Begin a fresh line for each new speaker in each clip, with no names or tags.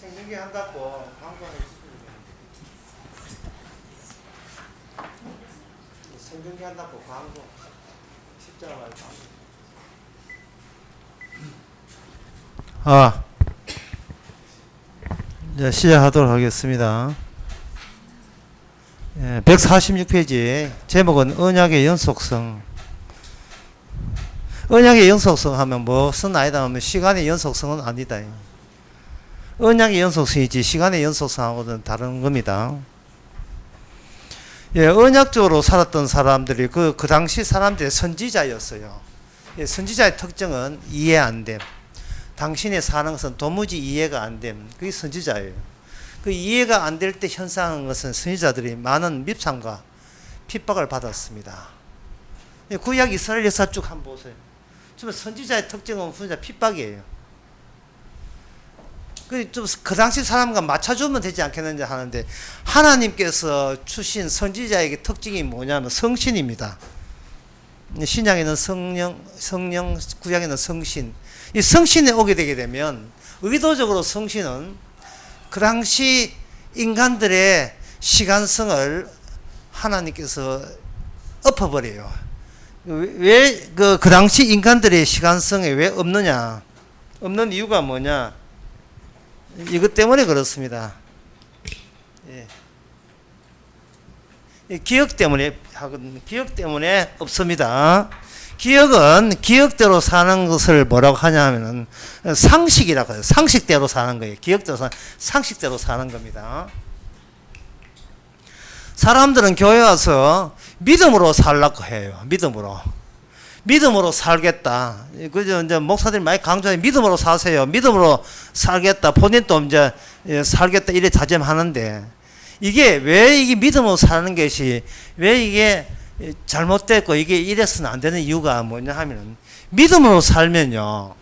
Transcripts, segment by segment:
생중계 한다고 광고하는 생중계 한다고 광고 십자가 말고. 이제 시작하도록 하겠습니다. 146페이지 제목은 언약의 연속성. 언약의 연속성 하면 무슨 아니다 하면 시간의 연속성은 아니다. 언약의 연속성이지 시간의 연속성하고는 다른 겁니다. 언약적으로 살았던 사람들이 그 당시 사람들의 선지자였어요. 선지자의 특징은 이해 안 됨. 당신이 사는 것은 도무지 이해가 안 됨. 그게 선지자예요. 그 이해가 안 될 때 현상한 것은 선지자들이 많은 밉상과 핍박을 받았습니다. 구약 이스라엘 역사 쭉 한번 보세요. 좀 선지자의 특징은 선지자 핍박이에요. 그 당시 사람과 맞춰주면 되지 않겠느냐 하는데 하나님께서 주신 선지자에게 특징이 뭐냐면 성신입니다. 신약에는 성령, 구약에는 성신. 이 성신에 오게 되게 되면 의도적으로 성신은 그 당시 인간들의 시간성을 하나님께서 엎어버려요. 왜 그 당시 인간들의 시간성에 왜 없느냐? 없는 이유가 뭐냐? 이것 때문에 그렇습니다. 기억 때문에 없습니다. 기억은 기억대로 사는 것을 뭐라고 하냐 하면은 상식이라고 해요. 상식대로 사는 거예요. 상식대로 사는 겁니다. 사람들은 교회 와서 믿음으로 살라고 해요. 믿음으로 살겠다. 그죠? 이제 목사들이 많이 강조해 믿음으로 사세요. 믿음으로 살겠다. 본인도 이제 살겠다. 이래 다짐하는데 이게 왜 이게 믿음으로 사는 것이 왜 이게 잘못됐고 이게 이래서는 안 되는 이유가 뭐냐 하면은 믿음으로 살면요.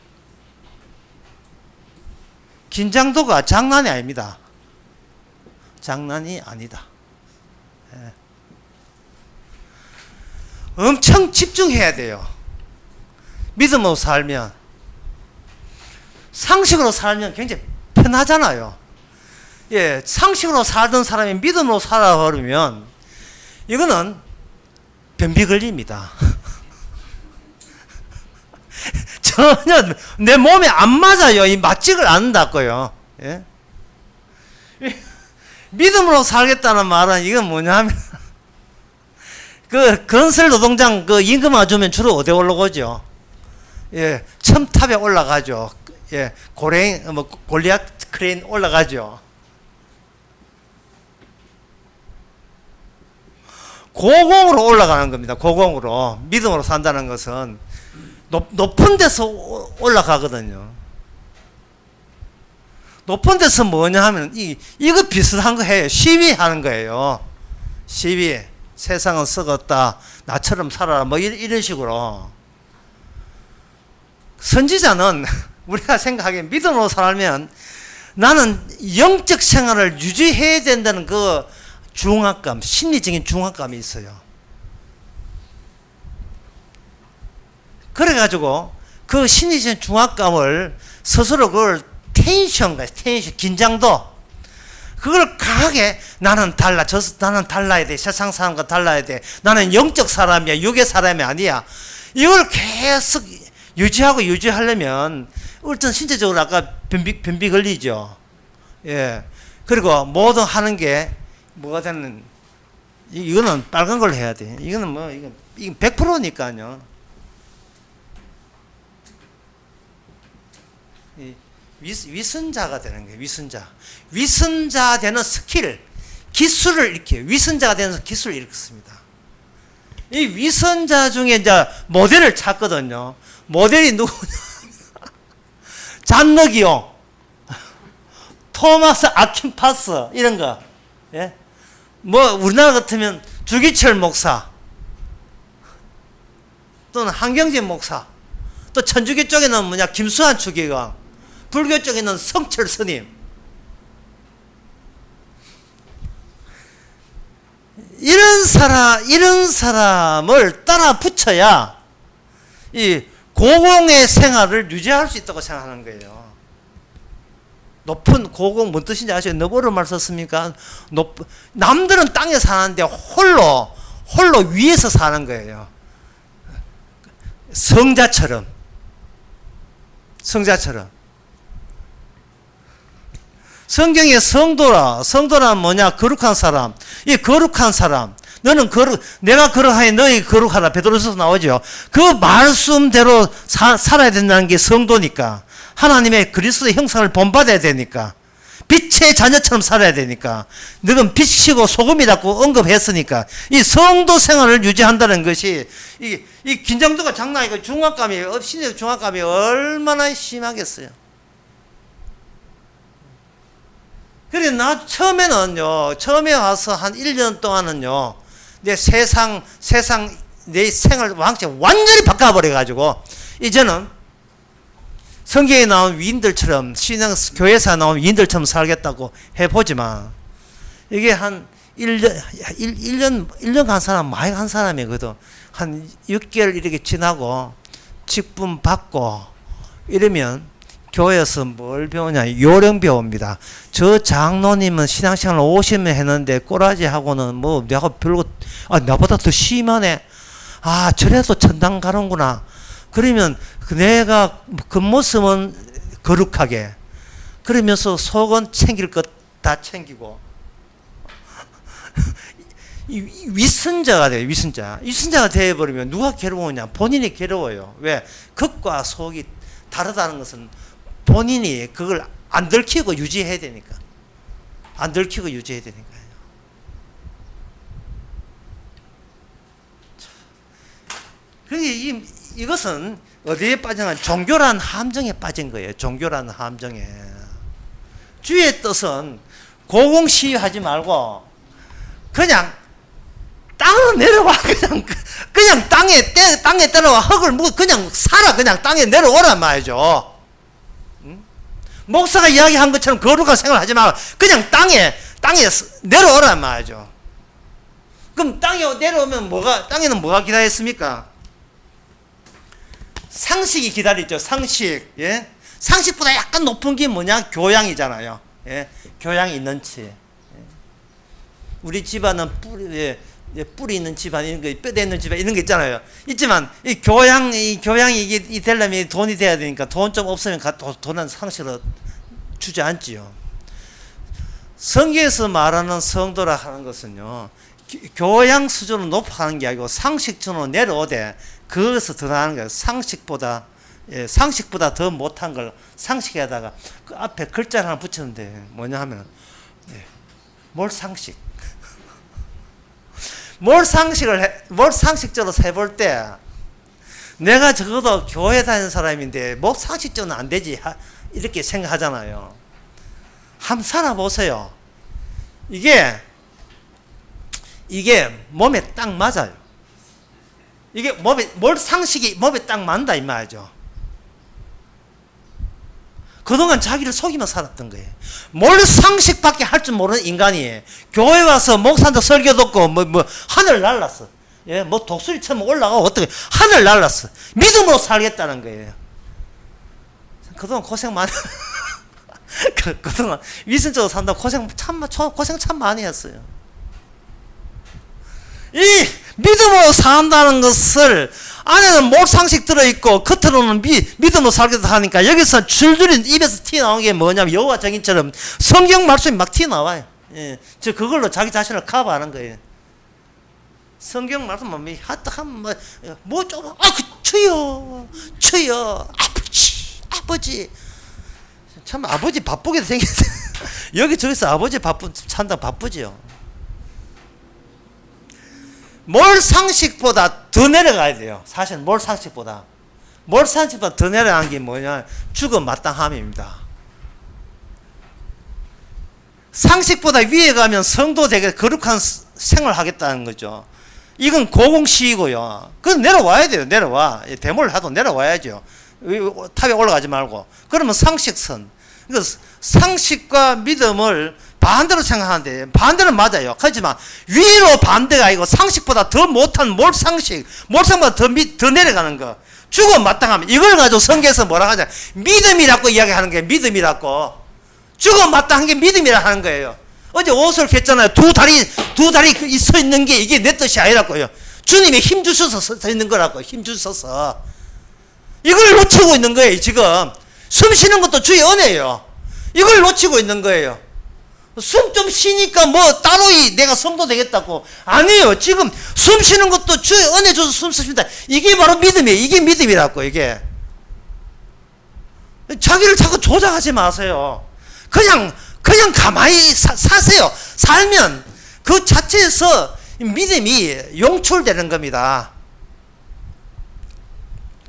긴장도가 장난이 아닙니다. 장난이 아니다. 엄청 집중해야 돼요. 믿음으로 살면. 상식으로 살면 굉장히 편하잖아요. 상식으로 살던 사람이 믿음으로 살아버리면 이거는 변비 걸립니다. 전혀 내 몸에 안 맞아요. 이 맞지를 않는다고요. 믿음으로 살겠다는 말은 이건 뭐냐면 그 건설 노동장 그 임금만 주면 주로 어디 올라오죠? 첨탑에 올라가죠. 골리앗 크레인 올라가죠. 고공으로 올라가는 겁니다. 고공으로. 믿음으로 산다는 것은 높은 데서 올라가거든요. 높은 데서 뭐냐 하면 이거 비슷한 거 해요. 시위하는 거예요. 시위. 세상은 썩었다. 나처럼 살아라. 뭐 이런 식으로. 선지자는 우리가 생각하기에 믿음으로 살면 나는 영적 생활을 유지해야 된다는 그 중압감, 심리적인 중압감이 있어요. 그래가지고 그 심리적인 중압감을 스스로 그걸 텐션, 긴장도 그걸 강하게 나는 달라야 돼. 세상 사람과 달라야 돼. 나는 영적 사람이야. 육의 사람이 아니야. 이걸 계속 유지하려면 어떤 신체적으로 아까 변비 걸리죠. 그리고 모든 하는 게 뭐가 되는 이거는 빨간 걸 해야 돼. 이거는 이건 100%니까요. 위선자가 되는 거예요. 위선자 되는 기술을 이렇게 위선자가 되는 기술을 읽습니다. 이 위선자 중에 이제 모델을 찾거든요. 모델이 누구냐? 잔 르기옹, 토마스 아킨파스 이런 거. 뭐 우리나라 같으면 주기철 목사, 또는 한경진 목사, 또 천주교 쪽에는 김수환 주기광, 불교 쪽에는 성철 스님. 이런 사람을 따라 붙여야 이 고공의 생활을 유지할 수 있다고 생각하는 거예요. 높은 고공 뭔 뜻인지 아시죠? 너버를 말 썼습니까? 남들은 땅에 사는데 홀로 위에서 사는 거예요. 성자처럼. 성경에 성도란 뭐냐? 거룩한 사람. 이 거룩한 사람. 내가 거룩하니 너희 거룩하라. 베드로서서 나오죠. 그 말씀대로 살아야 된다는 게 성도니까. 하나님의 그리스도의 형상을 본받아야 되니까. 빛의 자녀처럼 살아야 되니까. 너는 빛이고 소금이라고 언급했으니까. 이 성도 생활을 유지한다는 것이 이 긴장도가 장난 아니고 신의 중압감이 얼마나 심하겠어요. 그래 처음에 와서 한 1년 동안은요. 내 세상 내 생활 완전히 바꿔버려 가지고 이제는 성경에 나온 위인들처럼 교회에서 나온 위인들처럼 살겠다고 해보지만 이게 한 1년 간 사람 많이 간 사람이거든. 한 6개월 이렇게 지나고 직분 받고 이러면 교회에서 뭘 배우냐? 요령 배웁니다. 저 장로님은 신앙생활 50년 했는데 꼬라지하고는 뭐 내가 별로 나보다 더 심하네. 저래도 천당 가는구나. 그러면 내가 그 모습은 거룩하게 그러면서 속은 챙길 것 다 챙기고 위선자가 돼요. 위선자가 되어버리면 누가 괴로우냐? 본인이 괴로워요. 왜? 겉과 속이 다르다는 것은 본인이 그걸 안 들키고 유지해야 되니까. 그러니 이것은 어디에 빠져나? 종교란 함정에 빠진 거예요. 종교라는 함정에. 주의 뜻은 고공시위하지 말고 그냥 땅으로 내려와. 그냥 땅에 내려와. 흙을 묻고 그냥 살아. 그냥 땅에 내려오란 말이죠. 목사가 이야기한 것처럼 거룩한 생활을 하지 말고 그냥 땅에 내려오란 말이죠. 그럼 땅에 내려오면 땅에는 뭐가 기다렸습니까? 상식이 기다리죠. 상식. 예? 상식보다 약간 높은 게 뭐냐? 교양이잖아요. 예? 교양이 있는 치. 우리 집안은 뿌리 있는 집안, 이런 거, 뼈대 있는 집안, 이런 거 있잖아요. 있지만, 이 교양이 이게 되려면 돈이 돼야 되니까 돈 좀 없으면 돈은 상식으로 주지 않지요. 성경에서 말하는 성도라 하는 것은요, 교양 수준으로 높아가는 게 아니고 상식 수준으로 내려오되, 그것을 드러나는 거예요. 상식보다 더 못한 걸 상식에다가 그 앞에 글자를 하나 붙였는데, 뭐냐 하면, 뭘 상식. 뭘 상식적으로 세볼 때, 내가 적어도 교회 다니는 사람인데, 뭐 상식적으로는 안 되지. 이렇게 생각하잖아요. 한번 살아보세요. 이게 몸에 딱 맞아요. 이게 상식이 몸에 딱 맞는다, 이 말이죠. 그동안 자기를 속이며 살았던 거예요. 뭘 상식밖에 할 줄 모르는 인간이 교회 와서 목사한테 설교 듣고 하늘 날랐어. 예, 독수리처럼 올라가고 어떻게 하늘 날랐어. 믿음으로 살겠다는 거예요. 그동안 고생 많이 그동안 위선적으로 산다고 고생 참 많이 했어요. 이 믿음으로 산다는 것을 안에는 몰상식 들어있고 겉으로는 믿음으로 살겠다 하니까 여기서 줄줄이 입에서 튀어나오는 게 뭐냐면 여호와 증인처럼 성경 말씀이 막 튀어나와요. 예, 그걸로 자기 자신을 커버하는 거예요. 성경 말씀만 하면 주여 아버지 참 아버지 바쁘게 생겼어요. 여기저기서 아버지 찬다 바쁘지요. 몰 상식보다 더 내려가야 돼요. 사실 몰 상식보다 더 내려간 게 뭐냐? 죽음 마땅함입니다. 상식보다 위에 가면 성도 되게 거룩한 생활을 하겠다는 거죠. 이건 고공시이고요. 그건 내려와야 돼요. 내려와. 대모를 하도 내려와야죠. 탑에 올라가지 말고. 그러면 상식선. 그러니까 상식과 믿음을 반대로 생각하는데 반대는 맞아요. 하지만 위로 반대가 아니고 상식보다 더 못한 몰상식보다 더 내려가는 거. 죽어 마땅하면 이걸 가지고 성경에서 뭐라 하냐? 믿음이라고 이야기하는 게 믿음이라고. 죽어 마땅한 게 믿음이라 하는 거예요. 어제 오솔 했잖아요. 두 다리 서 있는 게 이게 내 뜻이 아니라고요. 주님이 힘 주셔서 서 있는 거라고. 힘 주셔서. 이걸 놓치고 있는 거예요. 지금 숨 쉬는 것도 주의 은혜예요. 이걸 놓치고 있는 거예요. 숨 좀 쉬니까 뭐 따로 내가 성도 되겠다고. 아니에요. 지금 숨 쉬는 것도 주의 은혜 줘서 숨 쉬십니다. 이게 바로 믿음이에요. 이게 믿음이라고. 이게 자기를 자꾸 조작하지 마세요. 그냥 가만히 사세요. 살면 그 자체에서 믿음이 용출되는 겁니다.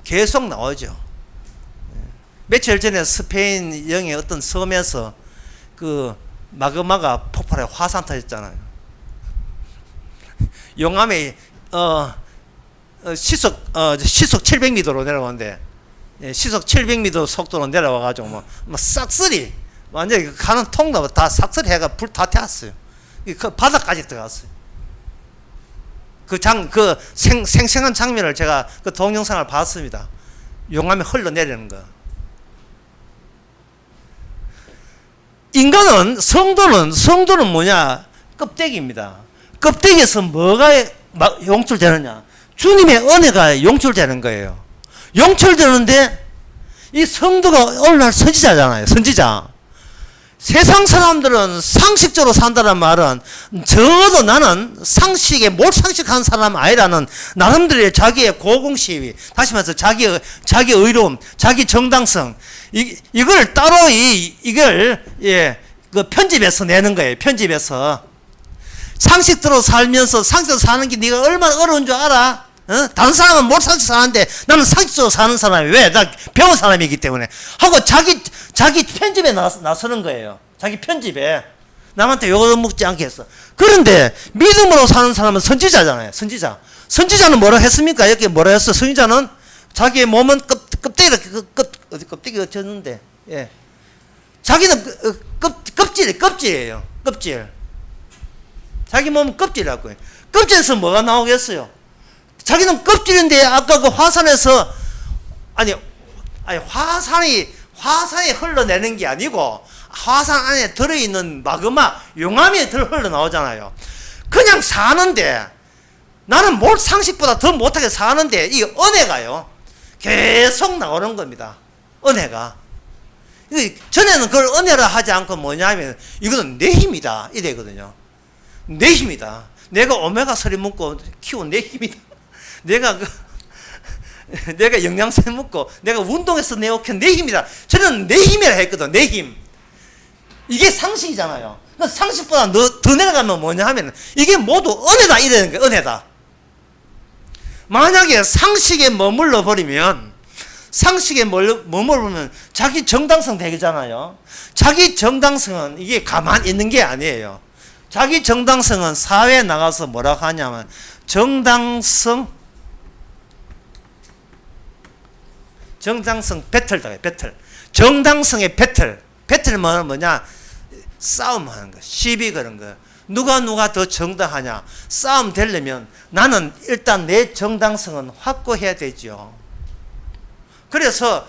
계속 나오죠. 며칠 전에 스페인 영의 어떤 섬에서 그 마그마가 폭발해 화산 터졌잖아요. 용암이 시속 700m로 내려오는데, 시속 700m 속도로 내려와가지고 뭐 싹쓸이 완전히 가는 통로 다 싹쓸이 해가 불 다 태웠어요. 그 바닥까지 들어갔어요. 그 생생한 장면을 제가 그 동영상을 봤습니다. 용암이 흘러내리는 거. 인간은, 성도는 뭐냐? 껍데기입니다. 껍데기에서 뭐가 용출되느냐? 주님의 은혜가 용출되는 거예요. 용출되는데, 이 성도가 오늘날 선지자잖아요. 선지자. 세상 사람들은 상식적으로 산다는 말은 적어도 나는 상식에 몰상식한 사람 아니라는 나름대로의 자기의 고공시위, 다시 말해서 자기 의로움, 자기 정당성, 이걸 따로 이걸 그 편집해서 내는 거예요. 편집해서 상식대로 살면서 상식대로 사는 게 네가 얼마나 어려운 줄 알아? 다른 사람은 몰상식 사는데 나는 상식적으로 사는 사람이 왜? 나 배운 사람이기 때문에 하고 자기 편집에 나서는 거예요. 자기 편집에 남한테 욕을 먹지 않게 했어. 그런데 믿음으로 사는 사람은 선지자잖아요. 선지자는 뭐라 했습니까? 이렇게 뭐라 했어? 선지자는 자기의 몸은 껍데기가 졌는데, 예. 자기는 껍질이에요. 껍질. 자기 몸은 껍질이라고 해요. 껍질에서 뭐가 나오겠어요? 자기는 껍질인데 아까 그 화산에서 화산이 흘러내는 게 아니고 화산 안에 들어있는 마그마 용암이 흘러나오잖아요. 그냥 사는데 나는 상식보다 더 못하게 사는데 이 은혜가요 계속 나오는 겁니다. 은혜가. 전에는 그걸 은혜라 하지 않고 뭐냐면 이거는 내 힘이다 이래거든요. 내 힘이다. 내가 오메가3 먹고 키운 내 힘이다. 내가 영양제 먹고 내가 운동해서 내오킨 내 힘이다. 저는 내 힘이라 했거든. 내 힘. 이게 상식이잖아요. 상식보다 더 내려가면 뭐냐 하면 이게 모두 은혜다 이러는 거예요. 은혜다. 만약에 상식에 머물러 버리면 자기 정당성 되잖아요. 자기 정당성은 이게 가만히 있는 게 아니에요. 자기 정당성은 사회에 나가서 뭐라고 하냐면 정당성 배틀다. 배틀. 정당성의 배틀. 배틀은 뭐냐? 싸움하는 거. 시비 그런 거. 누가 더 정당하냐? 싸움 되려면 나는 일단 내 정당성은 확고해야 되죠. 그래서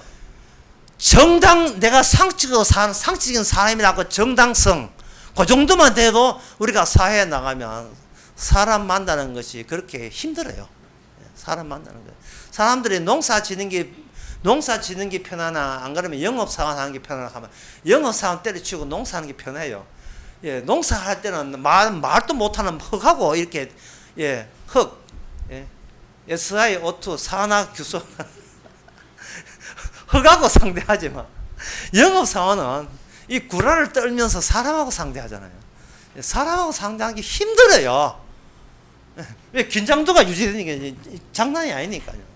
내가 상식적인 사람이라고 정당성 그 정도만 돼도 우리가 사회에 나가면 사람 만나는 것이 그렇게 힘들어요. 사람 만나는 거. 사람들이 농사 짓는 게 편하나 안 그러면 영업사원 하는 게 편하나 하면 영업사원 때려치우고 농사하는 게 편해요. 예, 농사할 때는 말도 못하는 흙하고 이렇게 흙 SiO2 산화규소 흙하고 상대하지만 영업사원은 이 구라를 떨면서 사람하고 상대하잖아요. 사람하고 상대하는 게 힘들어요. 왜 긴장도가 유지되는 게 장난이 아니니까요.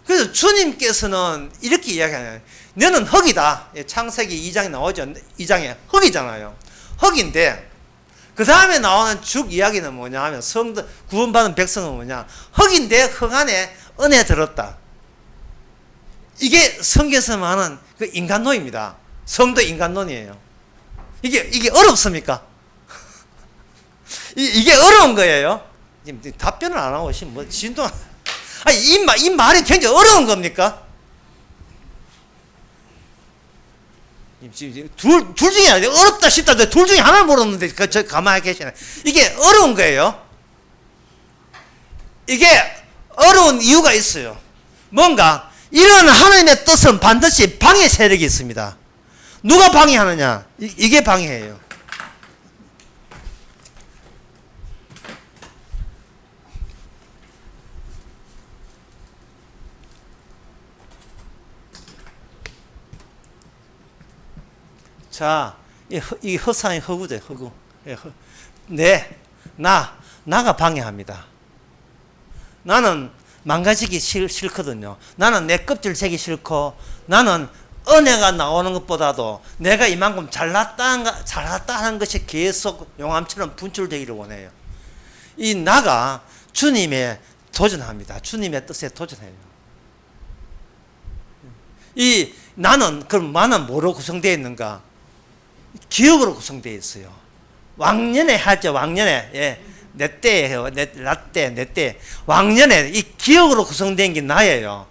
그래서 주님께서는 이렇게 이야기하잖아요. 너는 흙이다. 창세기 2장에 나오죠. 2장에 흙이잖아요. 흙인데 그 다음에 나오는 쭉 이야기는 뭐냐 하면 구원받은 백성은 뭐냐. 흙인데 흙 안에 은혜 들었다. 이게 성경에서 말하는 그 인간론입니다. 성도 인간론이에요. 이게 어렵습니까? 이게 어려운 거예요. 답변을 안 하고 지금 진도 아니, 이 말이 굉장히 어려운 겁니까? 둘 중에 어렵다 싶다. 둘 중에 하나를 모르는데 저 가만히 계시네. 이게 어려운 거예요. 이게 어려운 이유가 있어요. 뭔가 이런 하나님의 뜻은 반드시 방해 세력이 있습니다. 누가 방해하느냐? 이게 방해예요. 자, 이 허상의 허구죠, 허구. 나가 방해합니다. 나는 망가지기 싫거든요. 나는 내 껍질 재기 싫고, 나는 은혜가 나오는 것보다도 내가 이만큼 잘났다 하는 것이 계속 용암처럼 분출되기를 원해요. 이 나가 주님의 도전합니다. 주님의 뜻에 도전해요. 이 나는, 그럼 나는 뭐로 구성되어 있는가? 기억으로 구성되어 있어요. 왕년에 하죠, 왕년에. 예. 내 때예요. 내 때. 왕년에 이 기억으로 구성된 게 나예요.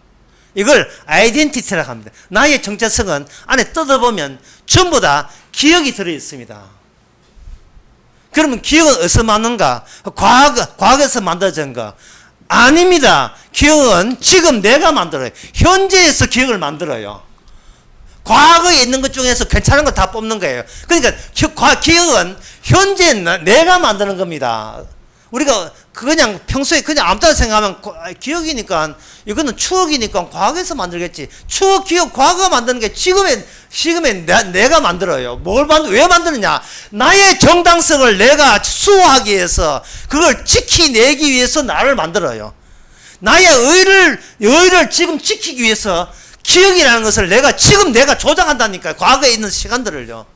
이걸 아이덴티티라고 합니다. 나의 정체성은 안에 뜯어보면 전부 다 기억이 들어있습니다. 그러면 기억은 어디서 만든가? 과거에서 만들어진 거? 아닙니다. 기억은 지금 내가 만들어요. 현재에서 기억을 만들어요. 과거에 있는 것 중에서 괜찮은 거 다 뽑는 거예요. 그러니까 기억은 현재 내가 만드는 겁니다. 우리가 그냥 평소에 그냥 아무 데나 생각하면 기억이니까, 이거는 추억이니까 과거에서 만들겠지. 추억, 기억, 과거가 만드는 게 지금에 내가 만들어요. 왜 만드느냐? 나의 정당성을 내가 수호하기 위해서, 그걸 지키내기 위해서 나를 만들어요. 나의 의를 지금 지키기 위해서 기억이라는 것을 지금 내가 조작한다니까요. 과거에 있는 시간들을요.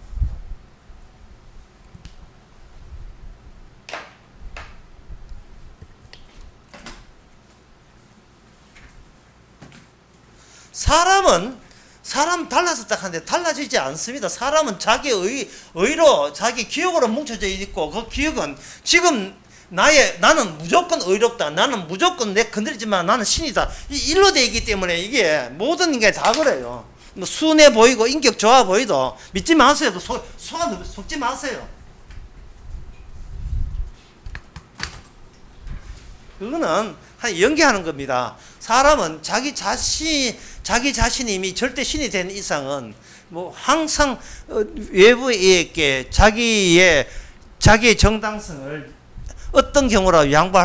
사람 달라졌다 하는데 달라지지 않습니다. 사람은 자기 의로, 자기 기억으로 뭉쳐져 있고, 그 기억은 지금 나는 무조건 의롭다. 나는 무조건 내 건드리지만 나는 신이다. 일로 되어 있기 때문에 이게 모든 인간이 다 그래요. 뭐 순해 보이고 인격 좋아 보이도 믿지 마세요. 속지 마세요. 그거는 연기하는 겁니다. 사람은 자기 자신이 이미 절대 신이 된 이상은 뭐 항상 외부에게 자기의 정당성을 어떤 경우라도 양보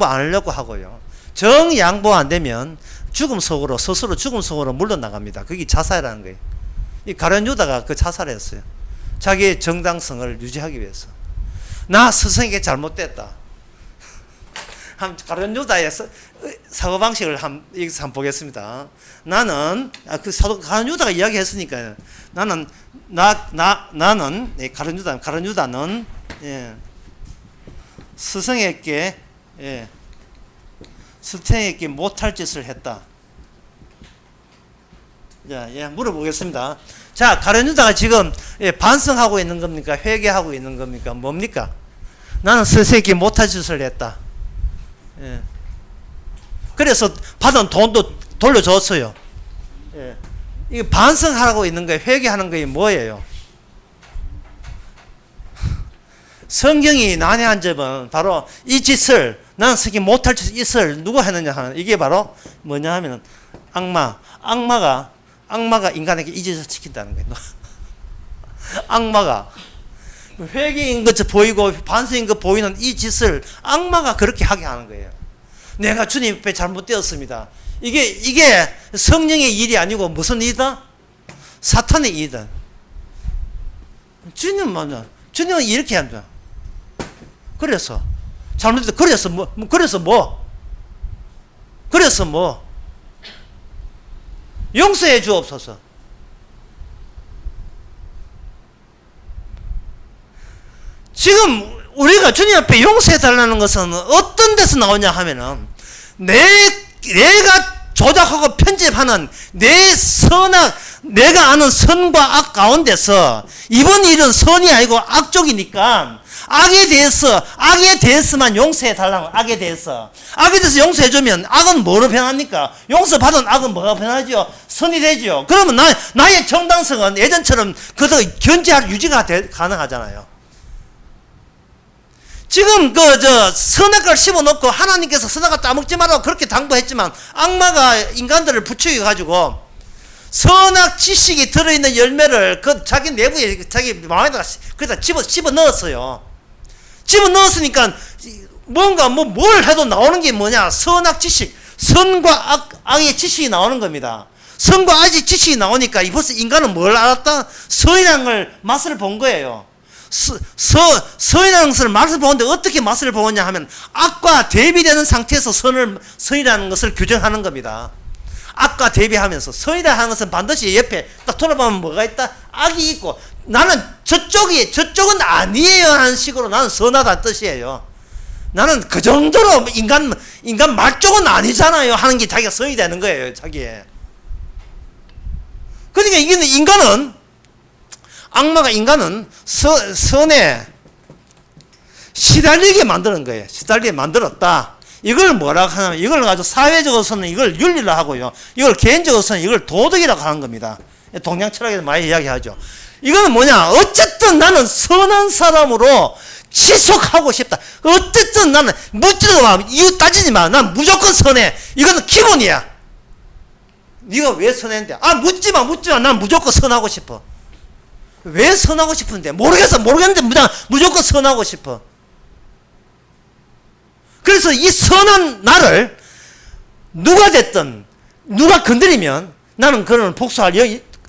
안 하려고 하고요. 정 양보 안 되면 스스로 죽음 속으로 물러나갑니다. 그게 자살이라는 거예요. 이 가룟 유다가 그 자살했어요. 자기의 정당성을 유지하기 위해서. 나 스승에게 잘못됐다. 가룟 유다의 사고방식을 여기서 한번 보겠습니다. 나는, 가룟 유다가 이야기했으니까요. 나는, 가룟 유다는, 예. 스승에게 못할 짓을 했다. 자, 물어보겠습니다. 자, 가룟 유다가 지금 반성하고 있는 겁니까? 회개하고 있는 겁니까? 뭡니까? 나는 스승에게 못할 짓을 했다. 예. 그래서 받은 돈도 돌려줬어요. 예. 이게 반성하고 있는 거예요. 회개하는 거예요. 뭐예요? 성경이 난해한 점은 바로 이 짓을, 나는 스승이 못할 짓을 누가 했느냐 하는, 이게 바로 뭐냐 하면 악마가 인간에게 이 짓을 시킨다는 거예요. 악마가 회개인 것 보이고 반성인 것 보이는 이 짓을 악마가 그렇게 하게 하는 거예요. 내가 주님 앞에 잘못되었습니다. 이게 성령의 일이 아니고 무슨 일이다? 사탄의 일이다. 주님은 이렇게 한다. 그래서 잘못했다. 그래서 뭐 용서해 주옵소서. 지금 우리가 주님 앞에 용서해 달라는 것은 어떤 데서 나오냐 하면은 내가 조작하고 편집하는 내가 아는 선과 악 가운데서 이번 일은 선이 아니고 악 쪽이니까 악에 대해서만 용서해 달라고. 악에 대해서 용서해 주면 악은 뭐로 변합니까? 용서받은 악은 뭐가 변하죠? 선이 되죠. 그러면 나의 정당성은 예전처럼 그도 유지가 가능하잖아요. 지금 선악과를 심어놓고 하나님께서 선악과 따먹지 말라고 그렇게 당부했지만 악마가 인간들을 부추겨-가지고 선악 지식이 들어있는 열매를 자기 내부에 자기 마음에다가 그다 집어 넣었어요. 집어 넣었으니까 뭔가 뭘 해도 나오는 게 뭐냐? 선악 지식, 선과 악의 지식이 나오는 겁니다. 선과 악의 지식이 나오니까 벌써 인간은 뭘 알았다? 선이라는 걸 맛을 본 거예요. 선이라는 것을 맛을 보는데 어떻게 맛을 보느냐 하면 악과 대비되는 상태에서 선이라는 것을 규정하는 겁니다. 악과 대비하면서 선이라 하는 것은 반드시 옆에 딱 돌아보면 뭐가 있다? 악이 있고 나는 저쪽은 아니에요 하는 식으로 나는 선하다는 뜻이에요. 나는 그 정도로 인간 말쪽은 아니잖아요 하는 게 자기가 선이 되는 거예요. 자기의. 그러니까 악마가 인간은 선에 시달리게 만드는 거예요. 시달리게 만들었다. 이걸 뭐라고 하냐면 이걸 가지고 사회적으로서는 이걸 윤리로 하고요. 이걸 개인적으로서는 이걸 도덕이라고 하는 겁니다. 동양 철학에서 많이 이야기하죠. 이거는 뭐냐? 어쨌든 나는 선한 사람으로 지속하고 싶다. 어쨌든 나는 묻지도 마. 이유 따지지 마. 난 무조건 선해. 이거는 기본이야. 네가 왜 선했는데? 묻지 마. 난 무조건 선하고 싶어. 왜 선하고 싶은데? 모르겠는데 무조건 선하고 싶어. 그래서 이 선한 나를 누가 됐든 누가 건드리면 나는 그런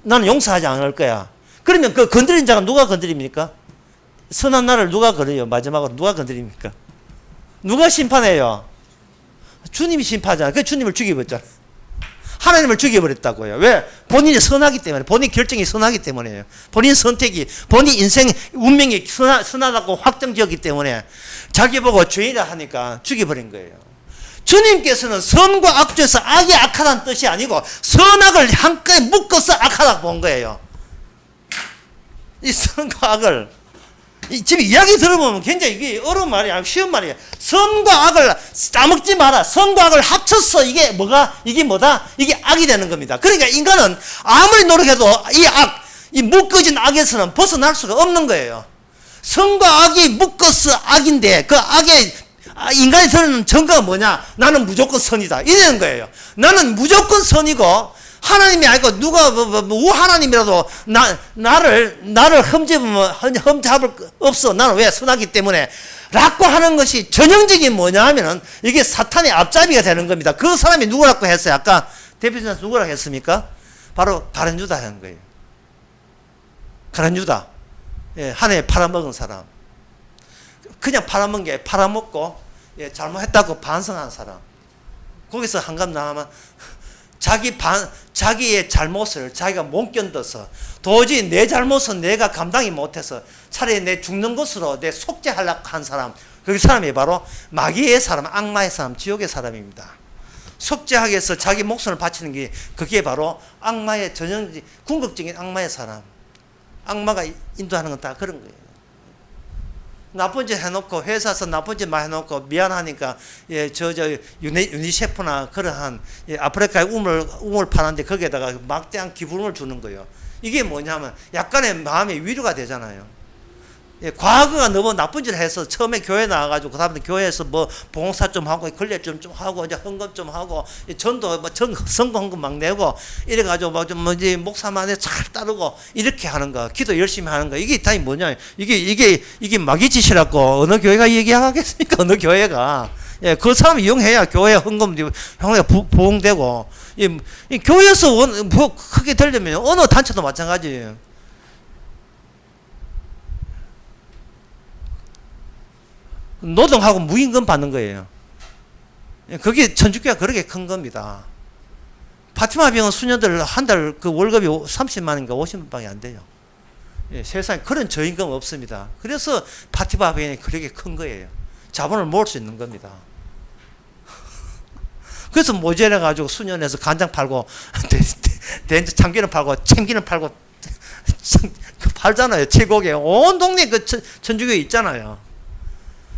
나는 용서하지 않을 거야. 그러면 그 건드린 자가 누가 건드립니까? 선한 나를 누가 건드려요? 마지막으로 누가 건드립니까? 누가 심판해요? 주님이 심판하잖아. 그 주님을 죽여버렸잖아. 하나님을 죽여버렸다고요. 왜? 본인이 선하기 때문에. 본인 결정이 선하기 때문에요. 본인 선택이, 본인 인생 운명이 선하다고 확정지었기 때문에 자기 보고 죄인이라 하니까 죽여버린 거예요. 주님께서는 선과 악 중에서 악이 악하다는 뜻이 아니고 선악을 한꺼번에 묶어서 악하다고 본 거예요. 이 선과 악을 지금 이야기 들어보면 굉장히 이게 어려운 말이 아니고 쉬운 말이에요. 선과 악을 따먹지 마라. 선과 악을 합쳐서 이게 뭐다? 이게 악이 되는 겁니다. 그러니까 인간은 아무리 노력해도 이 묶어진 악에서는 벗어날 수가 없는 거예요. 선과 악이 묶어서 악인데 그 악에 인간이 드러내는 증거가 뭐냐? 나는 무조건 선이다. 이러는 거예요. 나는 무조건 선이고 하나님이 아니고 누가 하나님이라도 나를 흠잡을 없어. 나는 왜 선하기 때문에 라고 하는 것이 전형적인 뭐냐 하면은 이게 사탄의 앞잡이가 되는 겁니다. 그 사람이 누구라고 했어요? 아까 대표자는 누구라고 했습니까? 바로 가룟유다 하는 거예요. 가룟유다. 예, 하나님 팔아먹은 사람. 그냥 팔아먹고 예, 잘못했다고 반성한 사람. 거기서 한감 나가면 자기의 잘못을 자기가 못 견뎌서 도저히 내 잘못은 내가 감당이 못해서 차라리 내 죽는 것으로 내 속죄하려고 한 사람. 그 사람이 바로 마귀의 사람, 악마의 사람, 지옥의 사람입니다. 속죄하기 위해서 자기 목숨을 바치는 게 그게 바로 악마의 궁극적인 악마의 사람. 악마가 인도하는 건 다 그런 거예요. 나쁜 짓 해놓고 회사에서 나쁜 짓 많이 해놓고 미안하니까 예, 유니세프나 그러한 예, 아프리카의 우물 파는데 거기에다가 막대한 기부름을 주는 거예요. 이게 뭐냐면 약간의 마음의 위로가 되잖아요. 예, 과거가 너무 나쁜 짓을 해서 처음에 교회 나와가지고 그 다음에 교회에서 뭐 봉사 좀 하고 걸레 좀 하고 이제 헌금 좀 하고 전도 선거 헌금 막 내고 이래가지고 뭐지 목사만에 잘 따르고 이렇게 하는 거, 기도 열심히 하는 거 이게 다 뭐냐? 이게 마귀 짓이라고 어느 교회가 얘기하겠습니까? 어느 교회가 예, 그 사람 이용해야 교회 헌금 형에 부흥되고 이 교회에서 크게 되려면 어느 단체도 마찬가지예요. 노동하고 무임금 받는 거예요. 그게 천주교가 그렇게 큰 겁니다. 파티마 병원 수녀들 한 달 그 월급이 30만인가 50만밖에 안 돼요. 예, 세상에 그런 저임금 없습니다. 그래서 파티마 병원이 그렇게 큰 거예요. 자본을 모을 수 있는 겁니다. 그래서 모자라 가지고 수년에서 간장 팔고 참기름 팔고 챙기름 팔고 팔잖아요. 칠곡에 온 동네 그 천주교에 있잖아요.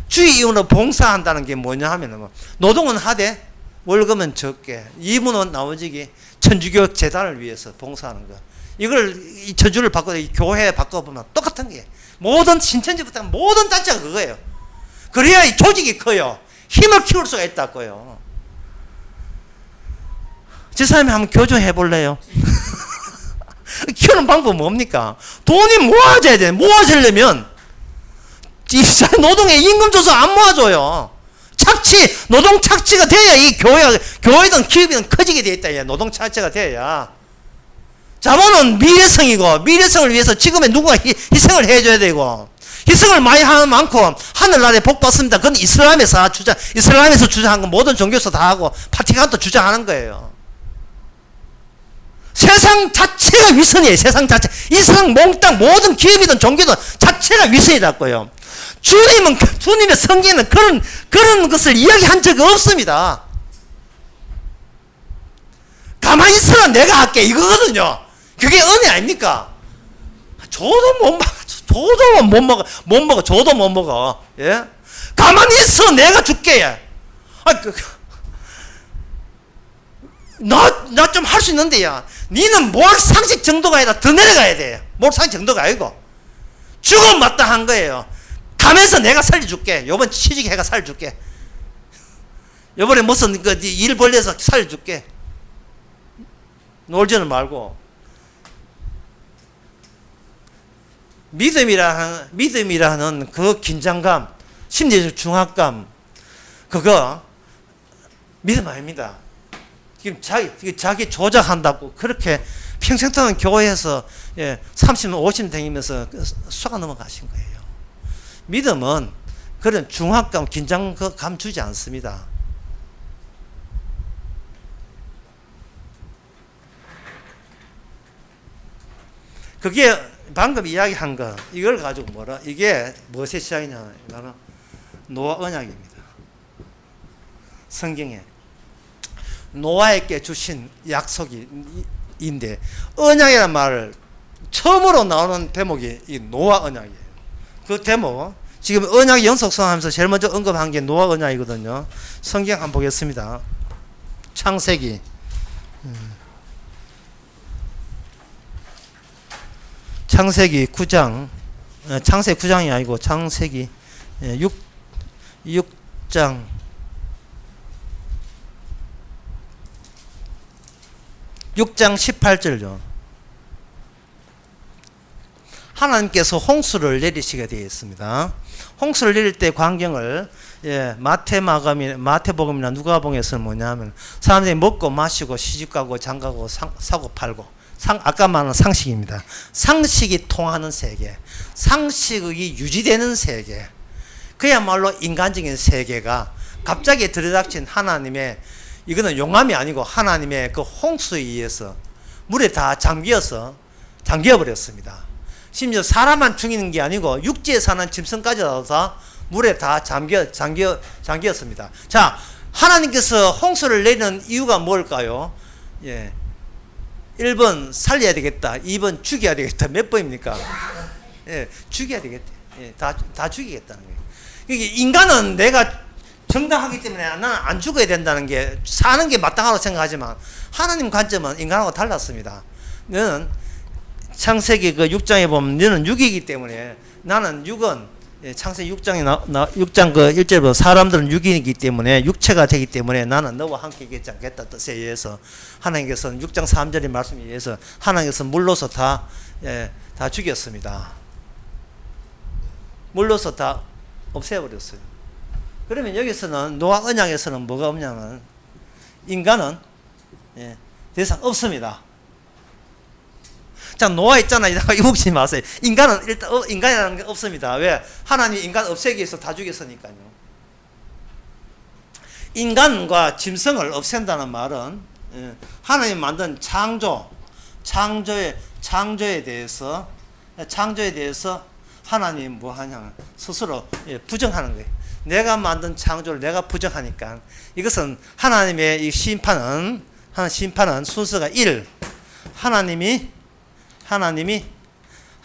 주의 이유로 봉사한다는 게 뭐냐 하면 노동은 하되 월급은 적게, 이분은 나머지 천주교 재단을 위해서 봉사하는 거. 이걸 이 저주를 바꿔 교회에 바꿔보면 똑같은 게 모든 신천지부터 모든 단체가 그거예요. 그래야 이 조직이 커요. 힘을 키울 수가 있다고요. 저 사람이 한번 교조해 볼래요? 키우는 방법은 뭡니까? 돈이 모아져야 돼. 모아지려면 이 노동의 임금 줘서 안 모아줘요. 노동 착취가 돼야 이 교회든 기업이든 커지게 돼 있다. 노동 착취가 돼야. 자본은 미래성이고, 미래성을 위해서 지금의 누군가 희생을 해줘야 되고, 희생을 많이 하는 만큼 하늘나라에 복 받습니다. 그건 이슬람에서 주장한 건 모든 종교에서 다 하고 바티칸도 주장하는 거예요. 세상 자체가 위선이에요. 세상 자체. 이 세상 몽땅 모든 기업이든 종교든 자체가 위선이라고요. 주님의 성경에는 그런 것을 이야기한 적이 없습니다. 가만히 있으라 내가 할게 이거거든요. 그게 은혜 아닙니까? 줘도 못 먹어. 예? 가만히 있어 내가 줄게. 나 좀 할 수 있는데, 야. 니는 모학 상식 정도가 아니라 더 내려가야 돼. 모학 상식 정도가 아니고. 죽음 마땅한 거예요. 가면서 내가 살려줄게. 요번 취직해가 살려줄게. 요번에 무슨 일 벌려서 살려줄게. 놀지는 말고. 믿음이라는 그 긴장감, 심리적 중압감, 그거 믿음 아닙니다. 지금 자기 조작한다고 그렇게 평생 동안 교회에서 30년, 50년 다니면서 쏘가 넘어가신 거예요. 믿음은 그런 중압감, 긴장감 주지 않습니다. 그게 방금 이야기한 거, 이걸 가지고 이게 무엇의 시작이냐, 바로 노아 언약입니다. 성경에 노아에게 주신 약속인데, 언약이라는 말을 처음으로 나오는 대목이 이 노아 언약이에요. 그 대목, 지금 언약 연속성 하면서 제일 먼저 언급한 게 노아 언약이거든요. 성경 한번 보겠습니다. 창세기. 창세기 9장, 창세기 9장이 아니고 창세기 6장 18절요. 하나님께서 홍수를 내리시게 되어 있습니다. 홍수를 내릴 때 광경을 마태복음이나 누가복음에서는 뭐냐면 사람들이 먹고 마시고 시집가고 장가고 사고 팔고, 아까 말한 상식입니다. 상식이 통하는 세계, 상식이 유지되는 세계, 그야말로 인간적인 세계가 갑자기 들이닥친 하나님의, 이거는 용암이 아니고 하나님의 그 홍수에 의해서 물에 다 잠겨버렸습니다. 심지어 사람만 죽이는 게 아니고 육지에 사는 짐승까지도 다 물에 다 잠겼습니다. 자, 하나님께서 홍수를 내리는 이유가 뭘까요? 1번 살려야 되겠다, 2번 죽여야 되겠다. 몇 번입니까? 죽여야 되겠다. 다 죽이겠다는 거예요. 이게 인간은 내가 정당하기 때문에 나는 안 죽어야 된다는 게, 사는 게 마땅하다고 생각하지만 하나님 관점은 인간하고 달랐습니다. 너는 창세기 그 6장에 보면 너는 육이기 때문에, 나는 육은 창세기 6장 그 1절부터 사람들은 육이기 때문에, 육체가 되기 때문에 나는 너와 함께 있지 않겠다 뜻에 의해서 하나님께서는 6장 3절의 말씀에 의해서 하나님께서 물로서 다 죽였습니다. 물로서 다 없애버렸어요. 그러면 여기서는 노아 언약에서는 뭐가 없냐면 인간은 더 이상 없습니다. 자, 노아 있잖아요. 이목지 마세요. 인간은 일단 인간이라는 게 없습니다. 왜? 하나님이 인간 없애기 위해서 다 죽였으니까요. 인간과 짐승을 없앤다는 말은 하나님 만든 창조에 대해서 하나님 뭐 하냐, 스스로 부정하는 거예요. 내가 만든 창조를 내가 부정하니까, 이것은 하나님의 이 심판은 순서가 1. 하나님이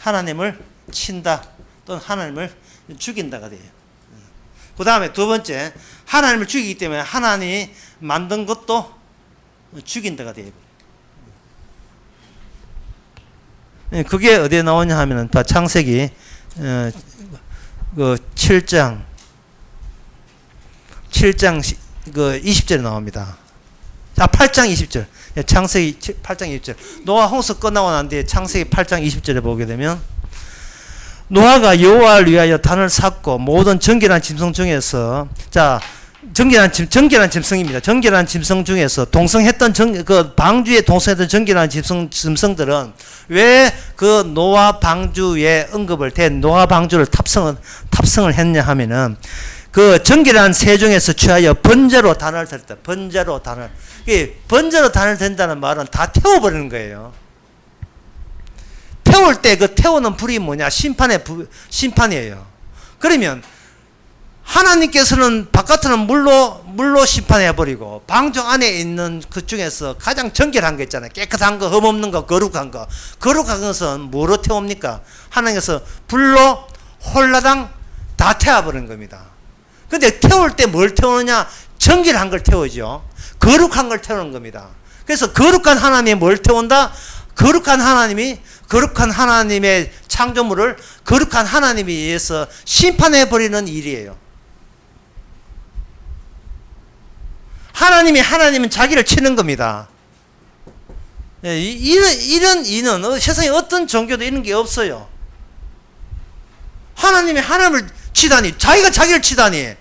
하나님을 친다 또는 하나님을 죽인다가 돼요. 그 다음에 두 번째, 하나님을 죽이기 때문에 하나님이 만든 것도 죽인다가 돼요. 그게 어디에 나오냐 하면은 창세기 그 7장 20절에 나옵니다. 자, 8장 20절. 창세기 8장 20절. 노아 홍수 끝나고 난 뒤에 창세기 8장 20절에 보게 되면 노아가 여호와를 위하여 단을 샀고 모든 정결한 짐승 중에서 자 정결한 짐승입니다. 정결한 짐승 중에서 동성했던 그 방주에 동성했던 정결한 짐승들은 왜 그 노아 방주에 언급을 된 노아 방주를 탑승을 했냐 하면은 그 정결한 새 중에서 취하여 번제로 단을 드렸다. 번제로 단을. 번제로 단을 든다는 말은 다 태워버리는 거예요. 태울 때 그 태우는 불이 뭐냐? 심판이에요. 그러면 하나님께서는 바깥은 물로 심판해버리고 방주 안에 있는 그 중에서 가장 정결한 거 있잖아요. 깨끗한 거, 흠없는 거, 거룩한 거. 거룩한 것은 뭐로 태웁니까? 하나님께서 불로 홀라당 다 태워버린 겁니다. 근데 태울 때 뭘 태우느냐? 정결한 걸 태우죠. 거룩한 걸 태우는 겁니다. 그래서 거룩한 하나님이 뭘 태운다? 거룩한 하나님의 창조물을 거룩한 하나님에 의해서 심판해버리는 일이에요. 하나님은 자기를 치는 겁니다. 이런 이는 세상에 어떤 종교도 이런 게 없어요. 하나님이 하나님을 치다니, 자기가 자기를 치다니.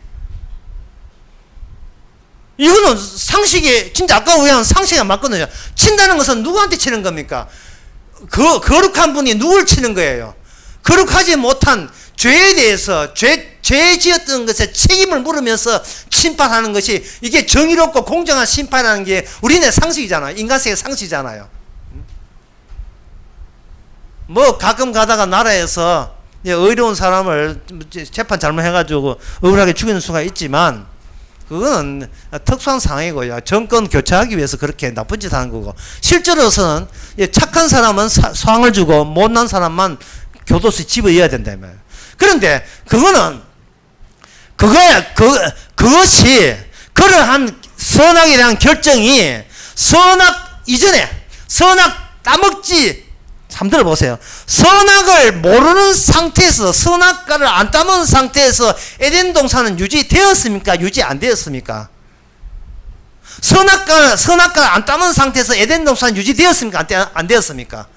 이거는 상식이, 진짜 아까 우리는 상식이 안 맞거든요. 친다는 것은 누구한테 치는 겁니까? 거룩한 분이 누굴 치는 거예요? 거룩하지 못한 죄에 대해서, 죄 지었던 것에 책임을 물으면서 심판하는 것이, 이게 정의롭고 공정한 심판이라는 게 우리네 상식이잖아요. 인간세계 상식이잖아요. 뭐 가끔 가다가 나라에서 의로운 사람을 재판 잘못해가지고 억울하게 죽이는 수가 있지만, 그거는 특수한 상황이고요. 정권 교체하기 위해서 그렇게 나쁜 짓 하는 거고, 실제로서는 착한 사람은 상을 주고 못난 사람만 교도소에 집어넣어야 된다며. 그런데 그것이 그러한 선악에 대한 결정이 선악 이전에, 선악 따먹지, 한번 들어보세요. 선악을 모르는 상태에서, 선악과를 안 따먹은 상태에서 에덴 동산은 유지되었습니까? 유지 안 되었습니까? 선악과를 안 따먹은 상태에서 에덴 동산은 유지되었습니까? 안 되었습니까?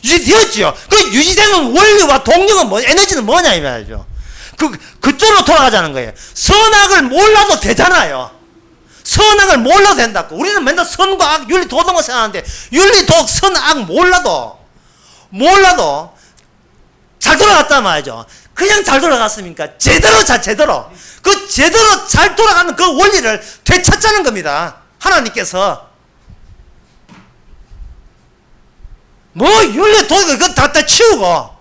유지되었죠. 그 유지되는 원리와 동력은 에너지는 뭐냐 이 말이죠. 그쪽으로 돌아가자는 거예요. 선악을 몰라도 되잖아요. 선악을 몰라도 된다고. 우리는 맨날 선과 악, 윤리, 도덕만 생각하는데, 윤리, 도덕, 선, 악 몰라도 잘 돌아갔단 말이죠. 그냥 잘 돌아갔습니까? 제대로 그 제대로 잘 돌아가는 그 원리를 되찾자는 겁니다. 하나님께서 뭐 윤리 도덕 그거 다 치우고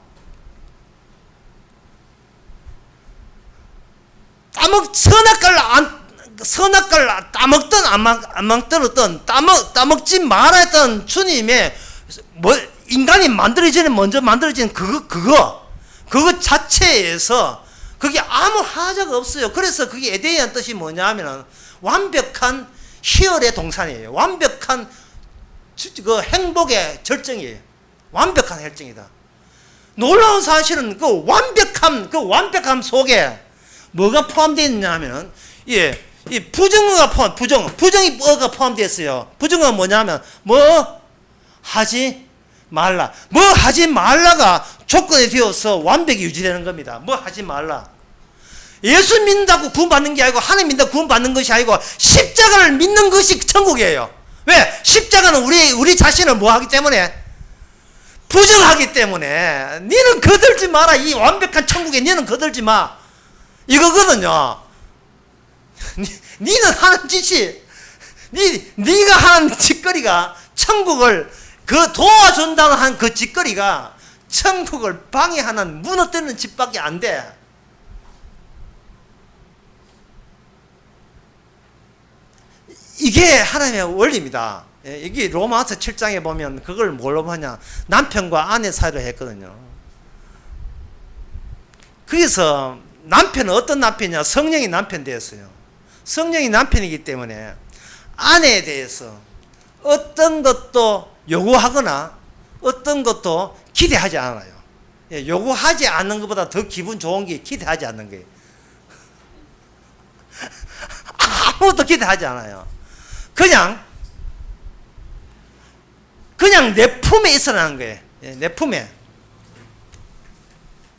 선악과를 따먹든 안 먹든 따먹지 말아 했던 주님의 인간이 먼저 만들어진 그거 자체에서 그게 아무 하자가 없어요. 그래서 그게 에덴이라는 뜻이 뭐냐 하면은 완벽한 희열의 동산이에요. 완벽한 그 행복의 절정이에요. 완벽한 혈정이다. 놀라운 사실은 그 완벽함 속에 뭐가 포함되어 있느냐 하면은, 이 부정어가 부정어가 포함되어 있어요. 부정어가 뭐냐 하면, 하지 말라가 조건이 되어서 완벽히 유지되는 겁니다. 하지 말라. 예수 믿는다고 구원받는 게 아니고, 하나님 믿는다고 구원받는 것이 아니고, 십자가를 믿는 것이 천국이에요. 왜? 십자가는 우리 자신을 하기 때문에? 부정하기 때문에. 니는 거들지 마라. 이 완벽한 천국에 니는 거들지 마. 이거거든요. 니는 하는 짓이, 니가 하는 짓거리가 천국을 도와준다는 한 그 짓거리가 천국을 방해하는, 무너뜨리는 짓밖에 안 돼. 이게 하나님의 원리입니다. 이게 로마서 7장에 보면 그걸 뭘로 하냐, 남편과 아내 사이로 했거든요. 그래서 남편은 어떤 남편이냐? 성령이 남편 되었어요. 성령이 남편이기 때문에 아내에 대해서 어떤 것도 요구하거나 어떤 것도 기대하지 않아요. 예, 요구하지 않는 것보다 더 기분 좋은 게 기대하지 않는 거예요. 아무것도 기대하지 않아요. 그냥 내 품에 있으라는 거예요. 예, 내 품에.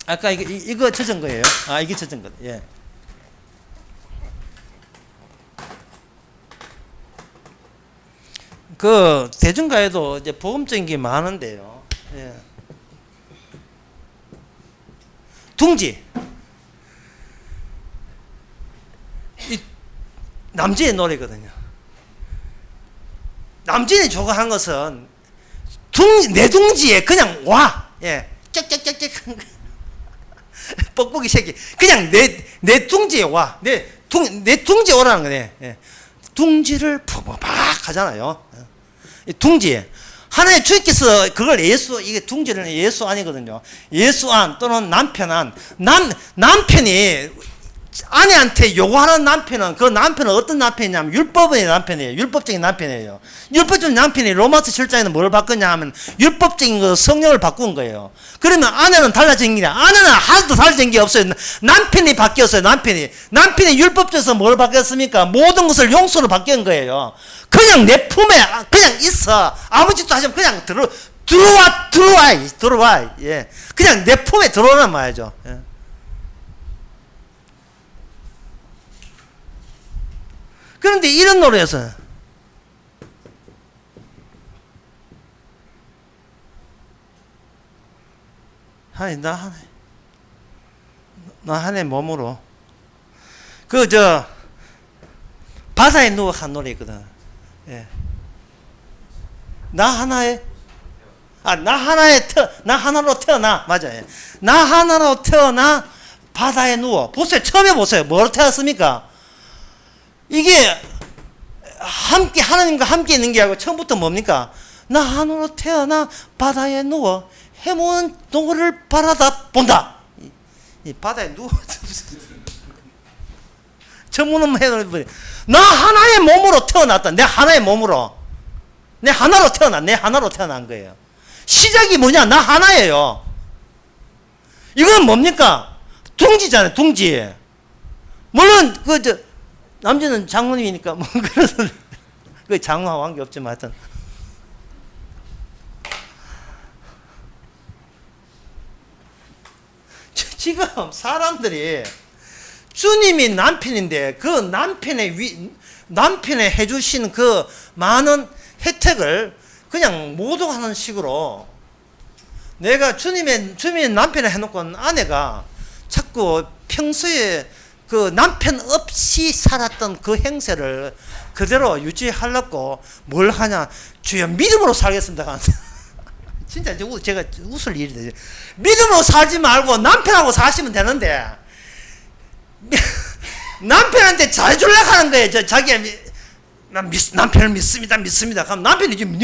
아까 이거 젖은 거예요. 아, 이게 젖은 거. 예. 그 대중가에도 이제 복음적인 게 많은데요. 예. 둥지. 이 남진의 노래거든요. 남진이 좋아하는 것은 내 둥지에 그냥 와. 예. 쩍쩍쩍쩍. 뻑뻑이 새끼. 그냥 내 둥지에 와. 내 둥지에 오라는 거네. 예. 둥지를 푸바박 하잖아요. 둥지에. 하나의 주님께서 그걸 이게 둥지는 예수 안이거든요. 예수 안 또는 남편 안. 남편이 아내한테 요구하는 남편은 그 남편은 어떤 남편이냐면 율법의 남편이에요. 율법적인 남편이에요. 율법적인 남편이 로마서 7장에는 뭘 바꿨냐 하면 율법적인 거 성령을 바꾼 거예요. 그러면 아내는 달라진 게 아니라 아내는 하나도 달라진 게 없어요. 남편이 바뀌었어요. 남편이 율법적에서 뭘 바뀌었습니까? 모든 것을 용서로 바뀐 거예요. 그냥 내 품에 그냥 있어. 아무 짓도 하지 않으면 그냥 들어와. 예. 그냥 내 품에 들어오란 말이죠. 예. 그런데 이런 노래에서 아니 나 하나의 몸으로 바다에 누워 한 노래 있거든. 예. 나 하나로 태어나. 맞아요. 나 하나로 태어나 바다에 누워. 보세요. 처음에 보세요. 뭐로 태어났습니까? 이게 하나님과 함께 있는 게 아니고 처음부터 뭡니까? 나 하나로 태어나 바다에 누워 해무는 동굴을 바라다 본다. 이 바다에 누워 전문은 해놓은 나 하나의 몸으로 태어났다. 내 하나로 태어난 거예요. 시작이 뭐냐? 나 하나예요. 이건 뭡니까? 둥지잖아요. 둥지. 물론 남자는 장모님이니까 뭐 그래서 그 장모와 관계 없지만 하여튼 지금 사람들이 주님이 남편인데 그 남편의 해주신 그 많은 혜택을 그냥 모독하는 식으로 내가 주님의 남편을 해놓고 아내가 자꾸 평소에 그 남편 없이 살았던 그 행세를 그대로 유지하려고 뭘 하냐? 주여 믿음으로 살겠습니다. 진짜 제가 웃을 일이 되죠. 믿음으로 살지 말고 남편하고 사시면 되는데 남편한테 잘해주려고 하는 거예요. 자기가 남편을 믿습니다. 그럼 남편이 지금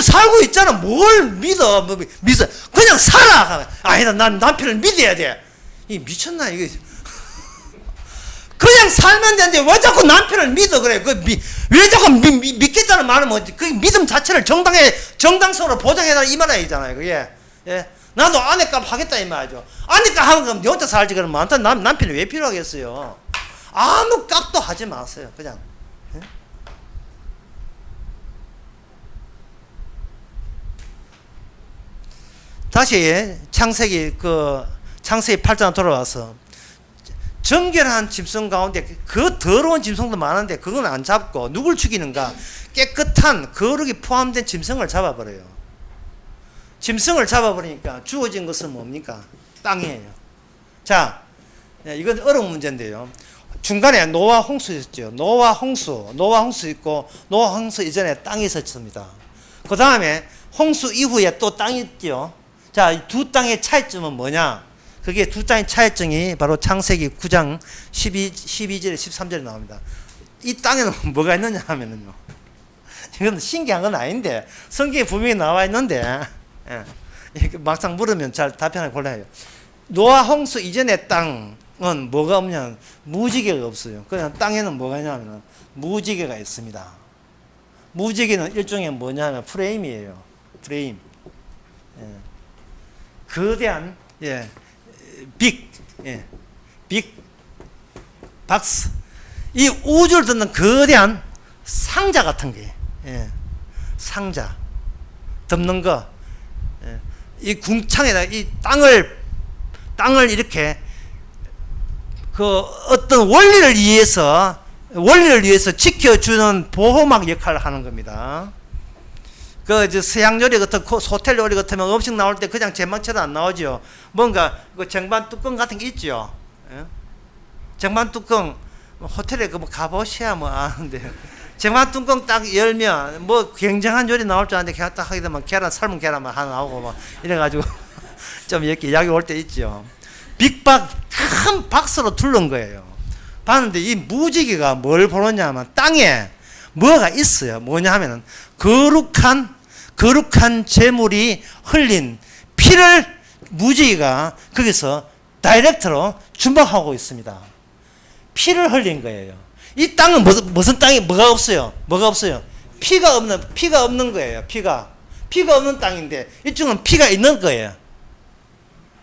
살고 있잖아. 뭘 믿어? 그냥 살아. 아니다, 난 남편을 믿어야 돼. 이 미쳤나 이게? 그냥 살면 되는데 왜 자꾸 남편을 믿어 그래? 왜 자꾸 믿겠다는 말은 뭐지? 그 믿음 자체를 정당성으로 보장해달라 이 말이잖아요. 그게. 예. 나도 아내값 하겠다 이 말이죠. 아내값 하면 그럼 네 혼자 살지 그러면 남편이 왜 필요하겠어요? 아무 값도 하지 마세요. 그냥. 예? 다시 창세기 8장 돌아와서 정결한 짐승 가운데 그 더러운 짐승도 많은데 그건 안 잡고 누굴 죽이는가? 깨끗한 거룩이 포함된 짐승을 잡아버려요. 짐승을 잡아버리니까 주어진 것은 뭡니까? 땅이에요. 자, 이건 어려운 문제인데요. 중간에 노아 홍수 있었죠. 노아 홍수 있고 노아 홍수 이전에 땅이 있었습니다. 그 다음에 홍수 이후에 또 땅이 있죠. 자, 이 두 땅의 차이점은 뭐냐? 그게 두 땅의 차이점이 바로 창세기 9장 12절에 13절에 나옵니다. 이 땅에는 뭐가 있느냐 하면은요. 이건 신기한 건 아닌데 성경에 분명히 나와 있는데 예, 막상 물으면 잘 답변을 곤란해요. 노아 홍수 이전의 땅은 뭐가 없냐? 무지개가 없어요. 그냥 땅에는 뭐가 있냐면 무지개가 있습니다. 무지개는 일종의 뭐냐면 프레임이에요. 프레임. 예. 거대한 빅 박스. 이 우주를 듣는 거대한 상자 같은 게, 상자 덮는 거. 이 궁창에다 이 땅을 이렇게 그 어떤 원리를 위해서 지켜주는 보호막 역할을 하는 겁니다. 그 서양 요리 같은 호텔 요리 같으면 음식 나올 때 그냥 제망처럼 안 나오죠. 뭔가 그 쟁반 뚜껑 같은 게 있죠. 쟁반 뚜껑 호텔에 그 뭐 가보셔야 뭐 아는데 쟁반 뚜껑 딱 열면 뭐 굉장한 요리 나올 줄 아는데 그냥 딱 하게 되면 삶은 계란만 하나 나오고 막 이래가지고 좀 이렇게 이야기 올 때 있죠. 빅박 큰 박스로 둘른 거예요. 봤는데 이 무지개가 뭘 보느냐 하면 땅에 뭐가 있어요. 뭐냐 하면은 거룩한 재물이 흘린 피를 무지개가 거기서 다이렉트로 주목하고 있습니다. 피를 흘린 거예요. 이 땅은 무슨 땅이 뭐가 없어요? 피가 없는 거예요. 피가 없는 땅인데 이쪽은 피가 있는 거예요.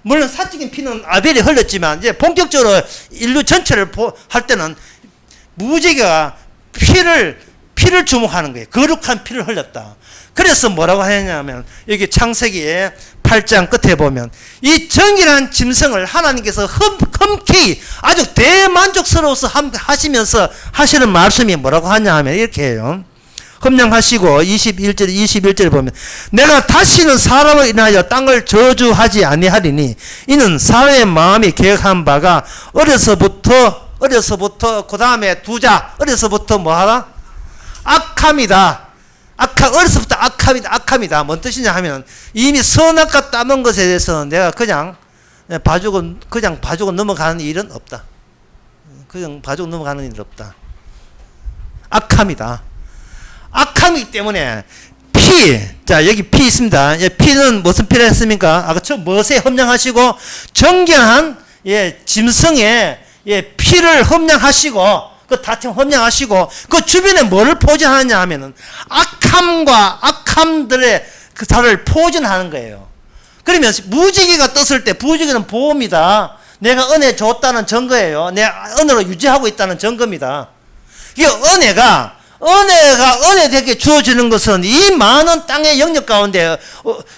물론 사적인 피는 아벨이 흘렸지만 이제 본격적으로 인류 전체를 할 때는 무지개가 피를 주목하는 거예요. 거룩한 피를 흘렸다. 그래서 뭐라고 하냐면 여기 창세기의 8장 끝에 보면 이 정결한 짐승을 하나님께서 흠쾌히 아주 대만족스러워서 하시면서 하시는 말씀이 뭐라고 하냐 하면 이렇게 해요. 흠령하시고 21절에 보면 내가 다시는 사람을 인하여 땅을 저주하지 아니하리니 이는 사람의 마음이 계획한 바가 어려서부터 그 다음에 어려서부터 뭐하다? 악함이다. 어려서부터 악함이다. 뭔 뜻이냐 하면 이미 선악과 따먹은 것에 대해서는 내가 그냥 봐주고 넘어가는 일은 없다. 악함이다. 악함이기 때문에 자 여기 피 있습니다. 피는 무슨 피라 했습니까? 아까 처음 무엇에 험령하시고 정결한 짐승의 피를 험령하시고 그 다툼 험령하시고 그 주변에 뭐를 포진하느냐 하면은 악함과 악함들의 그 달을 포진하는 거예요. 그러면 무지개가 떴을 때 무지개는 보험이다. 내가 은혜 줬다는 증거예요. 내가 은혜로 유지하고 있다는 증거입니다. 이 은혜가 은혜되게 주어지는 것은 이 많은 땅의 영역 가운데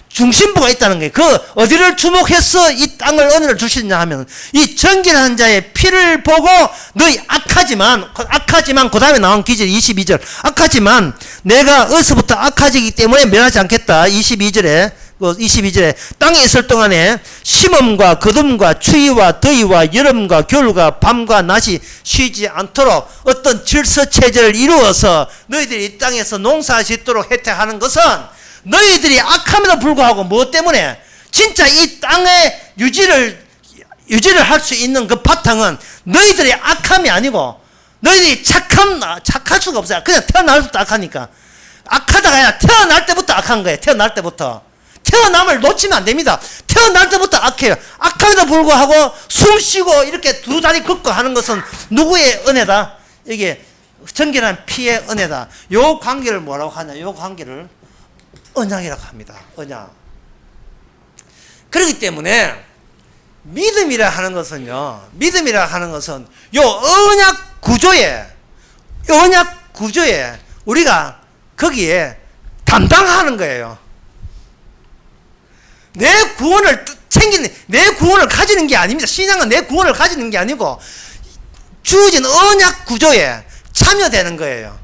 중심부가 있다는 거예요. 그 어디를 주목해서 이 땅을 은혜를 주시느냐 하면 이 정결한 자의 피를 보고 너희 악하지만 그 다음에 나온 기절 22절 악하지만 내가 어디서부터 악하지기 때문에 멸하지 않겠다. 22절에 땅에 있을 동안에 심음과 거둠과 추위와 더위와 여름과 겨울과 밤과 낮이 쉬지 않도록 어떤 질서체제를 이루어서 너희들이 이 땅에서 농사짓도록 혜택하는 것은 너희들이 악함에도 불구하고 무엇 때문에 진짜 이 땅의 유지를 할 수 있는 그 바탕은 너희들이 악함이 아니고 너희들이 착할 수가 없어요. 그냥 태어날 때부터 악하니까. 악하다가 아니라 태어날 때부터 악한 거예요. 태어남을 놓치면 안 됩니다. 태어날 때부터 악해요. 악함에도 불구하고 숨 쉬고 이렇게 두 다리 걷고 하는 것은 누구의 은혜다? 이게 정결한 피의 은혜다. 요 관계를 뭐라고 하냐? 요 관계를 언약이라고 합니다. 언약. 그렇기 때문에 믿음이라 하는 것은 요 언약 구조에 우리가 거기에 담당하는 거예요. 내 구원을 가지는 게 아닙니다. 신앙은 내 구원을 가지는 게 아니고 주어진 언약 구조에 참여되는 거예요.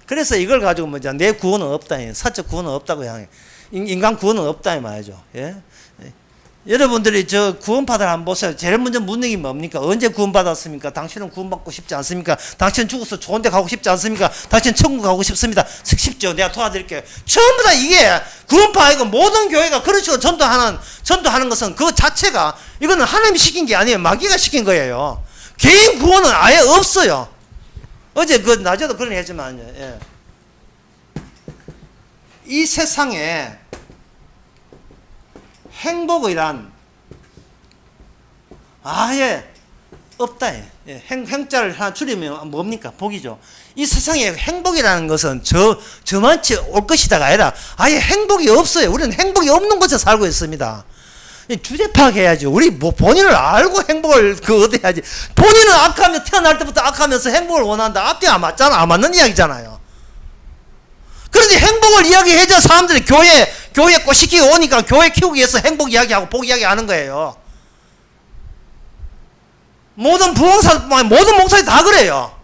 그래서 이걸 가지고 내 구원은 없다. 사적 구원은 없다고 향해. 인간 구원은 없다 이 말이죠. 예? 여러분들이 저 구원받으라 한번 보세요. 제일 먼저 묻는 게 뭡니까? 언제 구원받았습니까? 당신은 구원받고 싶지 않습니까? 당신은 죽어서 좋은 데 가고 싶지 않습니까? 당신은 천국 가고 싶습니다. 쉽죠. 내가 도와드릴게요. 전부 다 이게 구원파이고 모든 교회가 그런 식으로 전도하는 것은 그 자체가 이거는 하나님이 시킨 게 아니에요. 마귀가 시킨 거예요. 개인 구원은 아예 없어요. 어제 낮에도 그런 얘기했지만 이 세상에 행복이란 아예 없다. 예, 행자를 하나 줄이면 뭡니까? 복이죠. 이 세상에 행복이라는 것은 저만치 올 것이다가 아니라 아예 행복이 없어요. 우리는 행복이 없는 곳에 살고 있습니다. 주제 파악해야죠. 우리 뭐 본인을 알고 행복을 얻어야지. 본인은 악하면 태어날 때부터 악하면서 행복을 원한다. 앞뒤 안 맞잖아. 안 맞는 이야기잖아요. 그런데 행복을 이야기해줘 사람들이 교회 꼬시키고 오니까 교회 키우기 위해서 행복 이야기하고 복 이야기하는 거예요. 모든 목사들이 다 그래요.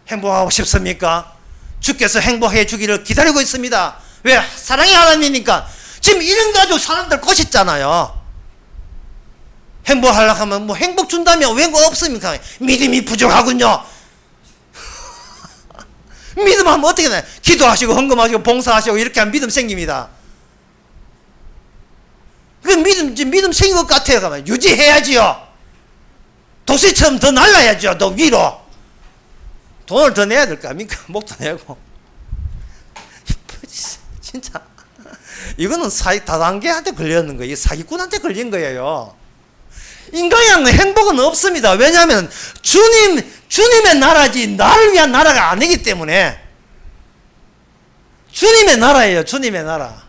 행복하고 싶습니까? 주께서 행복해 주기를 기다리고 있습니다. 왜? 사랑의 하나님이니까. 지금 이런 가지고 사람들 꼬셨잖아요. 행복하려고 하면 뭐 행복 준다면 왜 없습니까? 믿음이 부족하군요. 믿음하면 어떻게 되나요? 기도하시고 헌금하시고 봉사하시고 이렇게 하면 믿음 생깁니다. 그 믿음 생긴 것 같아요. 그러면 유지해야지요. 도시처럼 더 날라야죠. 더 위로. 돈을 더 내야 될 거 아닙니까? 목도 내고. 진짜. 이거는 다단계한테 걸렸는 거예요. 사기꾼한테 걸린 거예요. 인간의 행복은 없습니다. 왜냐하면 주님의 나라지 나를 위한 나라가 아니기 때문에. 주님의 나라예요. 주님의 나라.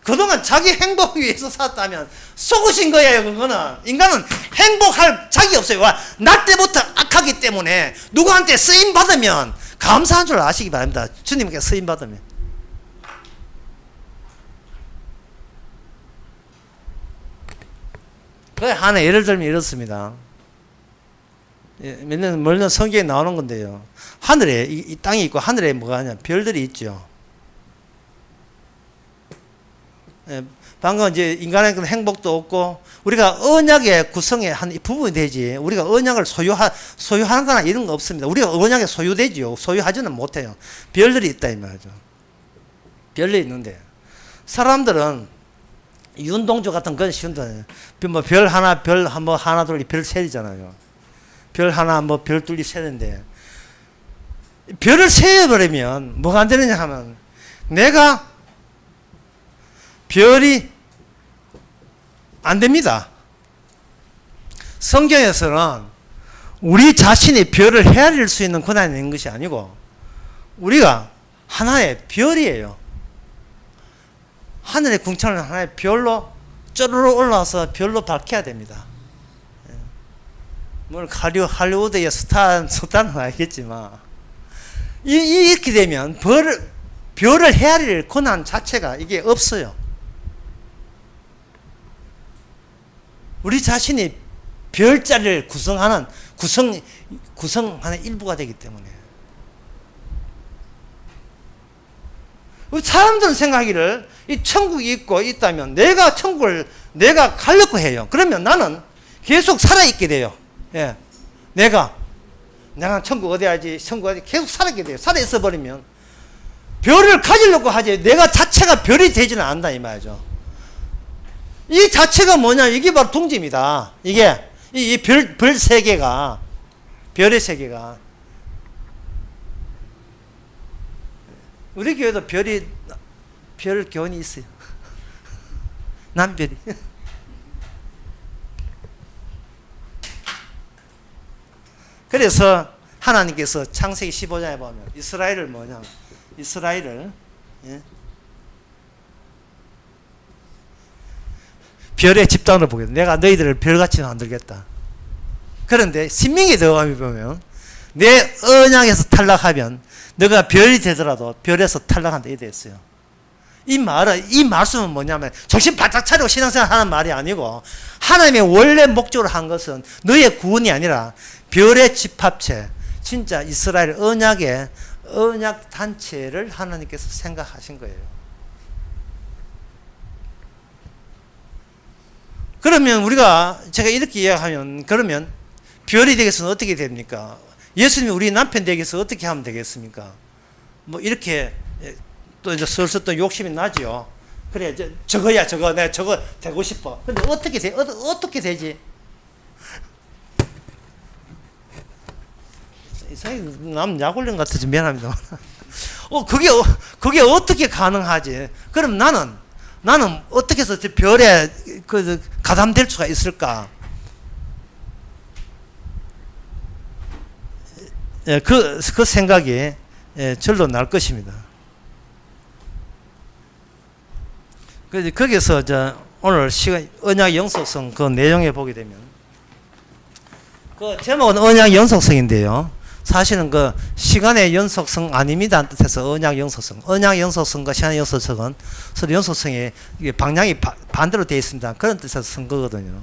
그동안 자기 행복을 위해서 살았다면 속으신 거예요. 그거는. 인간은 행복할 자격이 없어요. 나 때부터 악하기 때문에 누구한테 쓰임 받으면 감사한 줄 아시기 바랍니다. 주님께 쓰임 받으면. 그 하나 예를 들면 이렇습니다. 물론 성경에 나오는 건데요. 하늘에 이 땅이 있고 하늘에 뭐가 하냐 별들이 있죠. 방금 이제 인간의 행복도 없고 우리가 언약의 구성의 한 부분이 되지. 우리가 언약을 소유하는 거나 이런 거 없습니다. 우리가 언약에 소유되지요. 소유하지는 못해요. 별들이 있다 이 말이죠. 별들이 있는데 사람들은 윤동주 같은 건 쉬운데 뭐 별 하나 둘 별 셋이잖아요. 별 하나 별 둘이 셋인데 별을 세어버리면 뭐가 안 되느냐 하면 내가 별이 안 됩니다. 성경에서는 우리 자신이 별을 헤아릴 수 있는 권한이 있는 것이 아니고 우리가 하나의 별이에요. 하늘의 궁창을 하나의 별로 쪼르르 올라와서 별로 밝혀야 됩니다. 물론 할리우드의 스타는 알겠지만 이렇게 되면 별을 헤아릴 권한 자체가 이게 없어요. 우리 자신이 별자리를 구성하는 일부가 되기 때문에 사람들은 생각하기를 이 천국이 있다면 내가 천국을 내가 가려고 해요. 그러면 나는 계속 살아있게 돼요. 예. 내가 천국 어디 하지? 천국 어디 계속 살아있게 돼요. 살아있어 버리면 별을 가지려고 하지 내가 자체가 별이 되지는 않는다 이 말이죠. 이 자체가 뭐냐? 이게 바로 둥지입니다. 이게 이 별 세계가 별의 세계가 우리 교회도 별 교원이 있어요. 남별이. 그래서 하나님께서 창세기 15장에 보면 이스라엘을 예? 별의 집단으로 보겠다. 내가 너희들을 별같이 만들겠다. 그런데 신명기에 들어가면 보면 내 언약에서 탈락하면 너가 별이 되더라도 별에서 탈락한다 이렇게 됐어요. 이 말씀은 뭐냐면 정신 바짝 차리고 신앙생활 하는 말이 아니고 하나님의 원래 목적으로 한 것은 너의 구원이 아니라 별의 집합체, 진짜 이스라엘 언약 단체를 하나님께서 생각하신 거예요. 그러면 제가 이렇게 이야기하면 그러면 별이 되겠으면 어떻게 됩니까? 예수님이 우리 남편 되겠어 어떻게 하면 되겠습니까? 뭐 이렇게 또 이제 슬슬 또 욕심이 나죠. 그래 내가 저거 되고 싶어. 근데 어떻게 되지? 이상하게 남 약올린 것 같아서 미안합니다. 그게 어떻게 가능하지? 그럼 나는 어떻게 해서 저 별에 가담될 수가 있을까? 예, 그 생각이 절로 날 것입니다. 그래서 거기서 오늘 시간 언약 영속성 그 내용에 보게 되면 그 제목은 언약 영속성인데요. 사실은 그 시간의 연속성 아닙니다 한 뜻에서 언약 영속성과 시간의 영속성은 서로 연속성이 방향이 반대로 되어 있습니다. 그런 뜻에서 쓴 거거든요.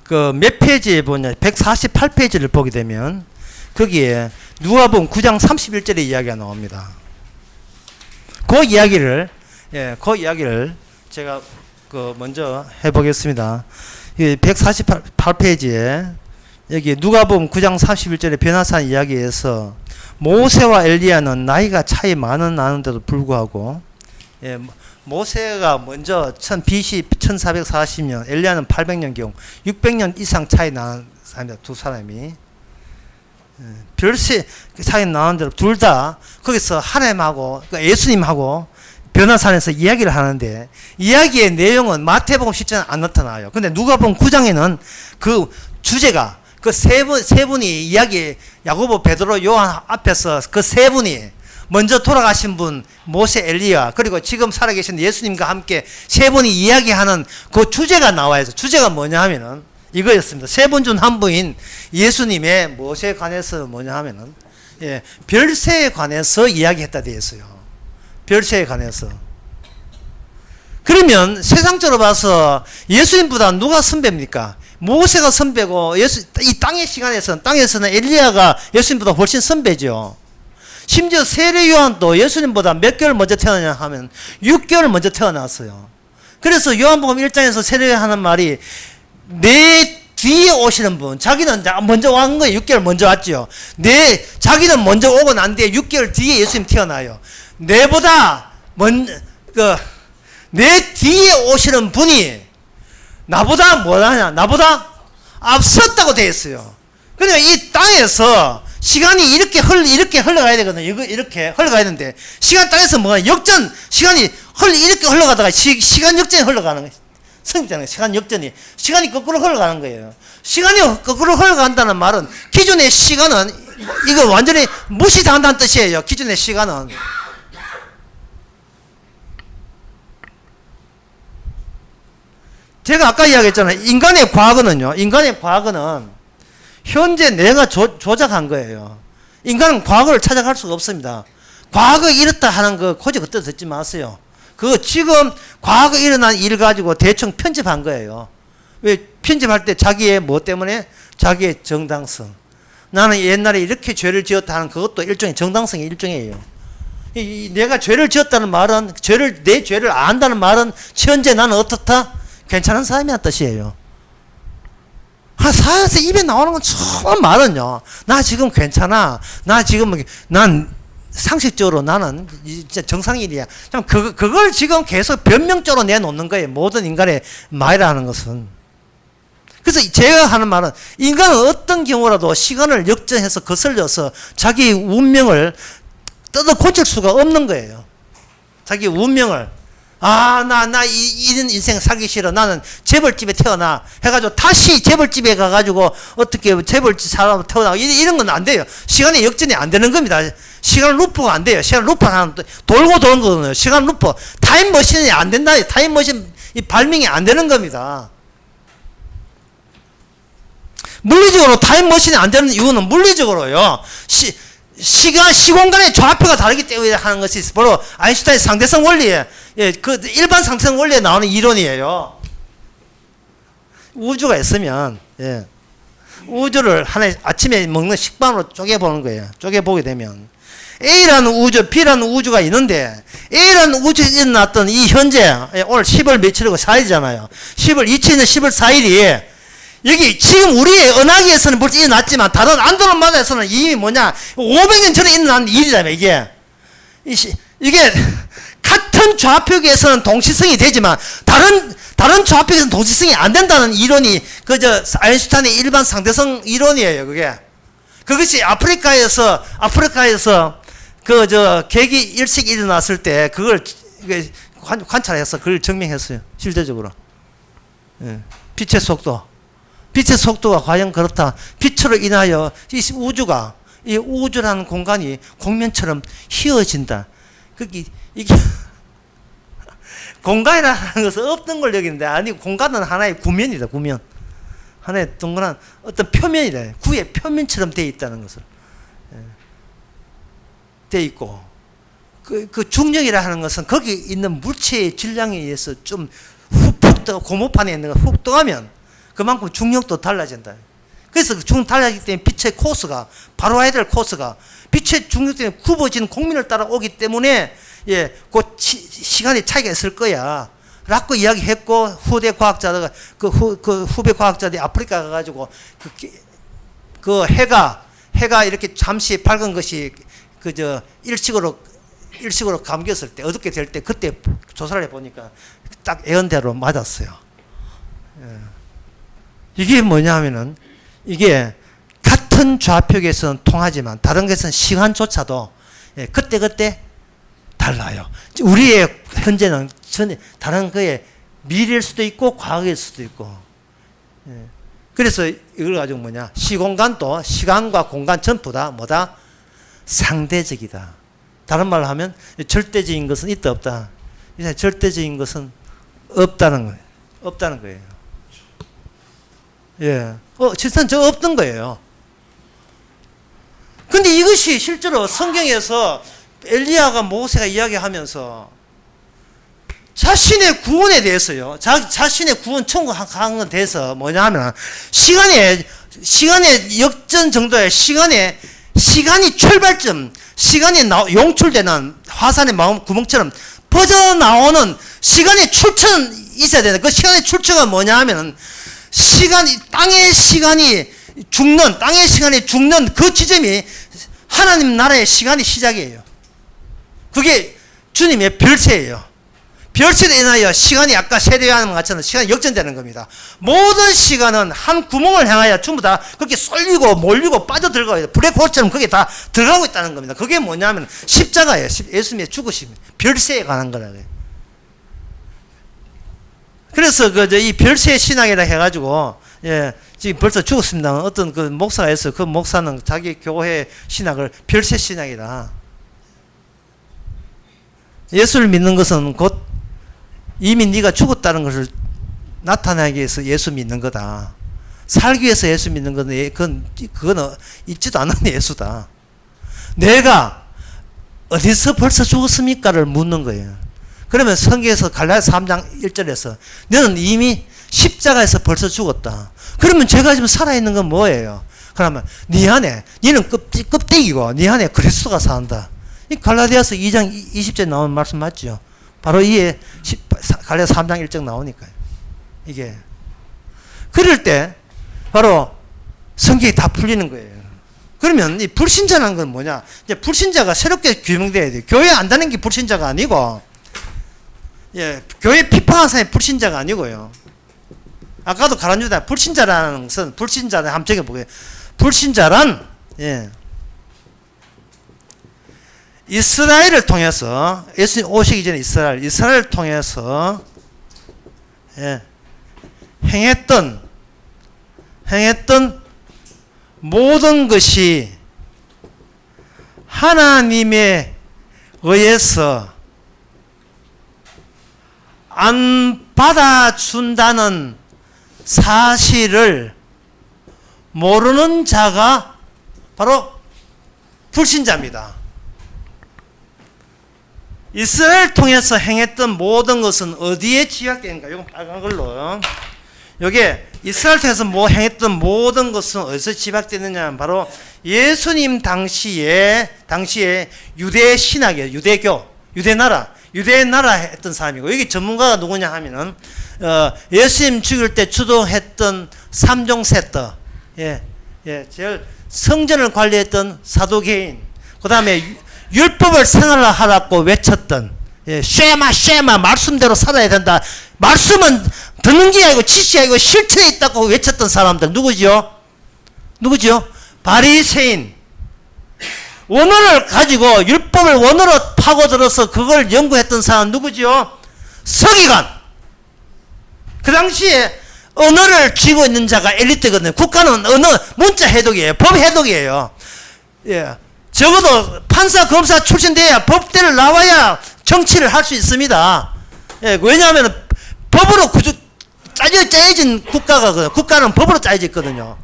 그 몇 페이지에 보냐 148페이지를 보게 되면 거기에 누가복음 9장 31절의 이야기가 나옵니다. 그 이야기를 제가 먼저 해보겠습니다. 148페이지에 여기 누가복음 9장 31절의 변화산 이야기에서 모세와 엘리야는 나이가 차이 나는데도 불구하고 모세가 먼저 BC 1440년, 엘리야는 800년경, 600년 이상 차이 나는 사람이다. 두 사람이. 별세 차이 나는데도 둘 다 거기서 하나님하고, 예수님하고 변화산에서 이야기를 하는데, 이야기의 내용은 마태복음 10장에 안 나타나요. 근데 누가복음 9장에는 그 주제가, 그 세 분이 이야기, 야고보, 베드로, 요한 앞에서 그 세 분이 먼저 돌아가신 분 모세, 엘리야, 그리고 지금 살아계신 예수님과 함께 세 분이 이야기하는 그 주제가 나와요. 주제가 뭐냐 하면은 이거였습니다. 세 분 중 한 분인 예수님의 무엇에 관해서 뭐냐 하면은 별세에 관해서 이야기했다 되어 있어요. 별세에 관해서. 그러면 세상적으로 봐서 예수님보다 누가 선배입니까? 모세가 선배고 이 땅에서는 엘리야가 예수님보다 훨씬 선배죠. 심지어 세례 요한도 예수님보다 몇 개월 먼저 태어나냐 하면 6개월 먼저 태어났어요. 그래서 요한복음 1장에서 세례 하는 말이 내 뒤에 오시는 분, 자기는 먼저 온 거예요. 6개월 먼저 왔죠. 자기는 먼저 오고 난 뒤에 6개월 뒤에 예수님 태어나요. 내 뒤에 오시는 분이 나보다 뭐하냐? 나보다 앞섰다고 되어 있어요. 그러니까 이 땅에서 시간이 이렇게 흘러가야 되거든요. 이렇게 흘러가야 되는데, 땅에서 시간이 이렇게 흘러가다가 시간 역전이 흘러가는 거예요. 성경잖아요. 시간 역전이. 시간이 거꾸로 흘러가는 거예요. 시간이 거꾸로 흘러간다는 말은 기존의 시간은, 이거 완전히 무시당한다는 뜻이에요. 기존의 시간은. 제가 아까 이야기했잖아요. 인간의 과거는 현재 내가 조작한 거예요. 인간은 과거를 찾아갈 수가 없습니다. 과거에 이렇다 하는 거 고집 그때 듣지 마세요. 그거 지금 과거 일어난 일 가지고 대충 편집한 거예요. 왜 편집할 때 자기의 뭐 때문에? 자기의 정당성. 나는 옛날에 이렇게 죄를 지었다 하는 그것도 일종의 정당성의 일종이에요. 내가 죄를 지었다는 말은 내 죄를 안다는 말은 현재 나는 어떻다? 괜찮은 사람이란 뜻이에요. 사회에서 입에 나오는 건 정말 많은요. 나 지금 괜찮아. 난 상식적으로 나는 진짜 정상인이야. 그걸 지금 계속 변명적으로 내놓는 거예요. 모든 인간의 말이라는 것은. 그래서 제가 하는 말은 인간은 어떤 경우라도 시간을 역전해서 거슬려서 자기 운명을 뜯어 고칠 수가 없는 거예요. 자기 운명을. 이런 인생 살기 싫어. 나는 재벌집에 태어나. 해가지고 다시 재벌집에 가가지고 어떻게 재벌집 사람 태어나고 이런 건 안 돼요. 시간의 역전이 안 되는 겁니다. 시간 루프가 안 돼요. 시간 루프 하나 돌고 도는 거거든요. 시간 루프. 타임머신이 안 된다. 타임머신 발명이 안 되는 겁니다. 물리적으로 타임머신이 안 되는 이유는 물리적으로요. 시공간의 좌표가 다르기 때문에 하는 것이 바로 아인슈타인 상대성 원리에, 그 일반 상대성 원리에 나오는 이론이에요. 우주가 있으면, 우주를 하나의 아침에 먹는 식빵으로 쪼개보는 거예요. 쪼개보게 되면 A라는 우주, B라는 우주가 있는데, A라는 우주에 일어났던 이 현재, 오늘 10월 며칠이고 4일이잖아요. 2020년 10월 4일이 여기 지금 우리의 은하계에서는 벌써 일어났지만 다른 안드로메다에서는 이미 500년 전에 일어난 일이라며. 이게 이게 같은 좌표계에서는 동시성이 되지만 다른 좌표계에서는 동시성이 안 된다는 이론이 그저 아인슈타인의 일반 상대성 이론이에요. 그것이 아프리카에서 그 계기 일식이 일어났을 때 그걸 관찰해서 그걸 증명했어요. 실제적으로. 예. 빛의 속도가 과연 그렇다. 빛으로 인하여 이 우주라는 공간이 공면처럼 휘어진다. 이게 공간이라는 것은 없던 걸 여기는데 아니 공간은 하나의 구면이다. 구면. 하나의 동그란 어떤 표면이다. 구의 표면처럼 되어 있다는 것을 되어 있고 그 중력이라 하는 것은 거기 있는 물체의 질량에 의해서 좀 고무판에 있는 거 훅 떠가면 그만큼 중력도 달라진다. 그래서 중력 달라지기 때문에 빛의 코스가 바로 와야 될 코스가 빛의 중력 때문에 굽어진 공면을 따라오기 때문에 시간의 차이가 있을 거야. 라고 이야기했고 후배 과학자들이 아프리카 가가지고 그 해가 이렇게 잠시 밝은 것이 일식으로 감겼을 때 어둡게 될 때 그때 조사를 해보니까 딱 예언대로 맞았어요. 이게 뭐냐면은 이게 같은 좌표계에서는 통하지만 다른 것은 시간조차도 그때 달라요. 우리의 현재는 전혀 다른 거에 미래일 수도 있고 과거일 수도 있고. 그래서 이걸 가지고 시공간도 시간과 공간 전부 다 뭐다? 상대적이다. 다른 말로 하면 절대적인 것은 있다 없다. 절대적인 것은 없다는 거예요. 예. 실상 저 없던 거예요. 근데 이것이 실제로 성경에서 엘리야가 모세가 이야기하면서 자신의 구원에 대해서요. 자신의 구원 청구하는 데 대해서 뭐냐 하면 시간의 역전 정도의 시간이 출발점, 시간이 용출되는 화산의 구멍처럼 퍼져나오는 시간의 출처는 있어야 되는데 그 시간의 출처가 뭐냐 하면 땅의 시간이 죽는 그 지점이 하나님 나라의 시간이 시작이에요. 그게 주님의 별세예요. 별세에 인하여 시간이 아까 세례하는 것처럼 시간이 역전되는 겁니다. 모든 시간은 한 구멍을 향하여 전부 다 그렇게 쏠리고 몰리고 빠져들어가요. 블랙홀처럼 그게 다 들어가고 있다는 겁니다. 그게 뭐냐면 십자가예요. 예수님의 죽으심, 별세에 관한 거라고요. 그래서 이 별세 신앙이라 해가지고 지금 벌써 죽었습니다. 어떤 그 목사가 있어요. 그 목사는 자기 교회 신학을 별세 신학이라. 예수를 믿는 것은 곧 이미 네가 죽었다는 것을 나타내기 위해서 예수 믿는 거다. 살기 위해서 예수 믿는 것은 그건 있지도 않는 예수다. 내가 어디서 벌써 죽었습니까를 묻는 거예요. 그러면 성경에서 갈라디아서 3장 1절에서 너는 이미 십자가에서 벌써 죽었다. 그러면 제가 지금 살아있는 건 뭐예요? 그러면 네 안에 너는 껍데기고 네 안에 그리스도가 산다. 이 갈라디아서 2장 20절 나오는 말씀 맞죠? 바로 이에 갈라디아서 3장 1절 나오니까요. 이게 그럴 때 바로 성경이 다 풀리는 거예요. 그러면 이 불신자라는 건 뭐냐? 이제 불신자가 새롭게 규명돼야 돼요. 교회 안 다니는 게 불신자가 아니고 교회 비판하는 사람이 불신자가 아니고요. 아까도 가르쳐줬다. 불신자라는 것은 불신자는 한번 적어보게요. 불신자란 이스라엘을 통해서 예수님 오시기 전에 이스라엘을 통해서 행했던 모든 것이 하나님에 의해서 안 받아준다는 사실을 모르는 자가 바로 불신자입니다. 이스라엘을 통해서 행했던 모든 것은 어디에 집약되는가? 이건 빨간 걸로. 여기에 이스라엘 통해서 행했던 모든 것은 어디서 집약되느냐? 바로 예수님 당시에 유대 신학이에요. 유대교, 유대 나라 했던 사람이고, 여기 전문가가 누구냐 하면은 예수님 죽일 때 주도했던 삼종세터, 제일 성전을 관리했던 사도개인, 그 다음에 율법을 생활하라고 외쳤던, 예, 쉐마 말씀대로 살아야 된다. 말씀은 듣는 게 아니고 지식이 아니고 실천에 있다고 외쳤던 사람들 누구죠? 바리새인. 원어를 가지고 율법을 원어로 파고들어서 그걸 연구했던 사람 누구죠? 서기관. 그 당시에 언어를 쥐고 있는 자가 엘리트거든요. 국가는 언어, 문자 해독이에요. 법 해독이에요. 예. 적어도 판사, 검사 출신돼야 법대로 나와야 정치를 할 수 있습니다. 예. 왜냐하면 법으로 짜여진 국가가, 국가는 법으로 짜여져 있거든요.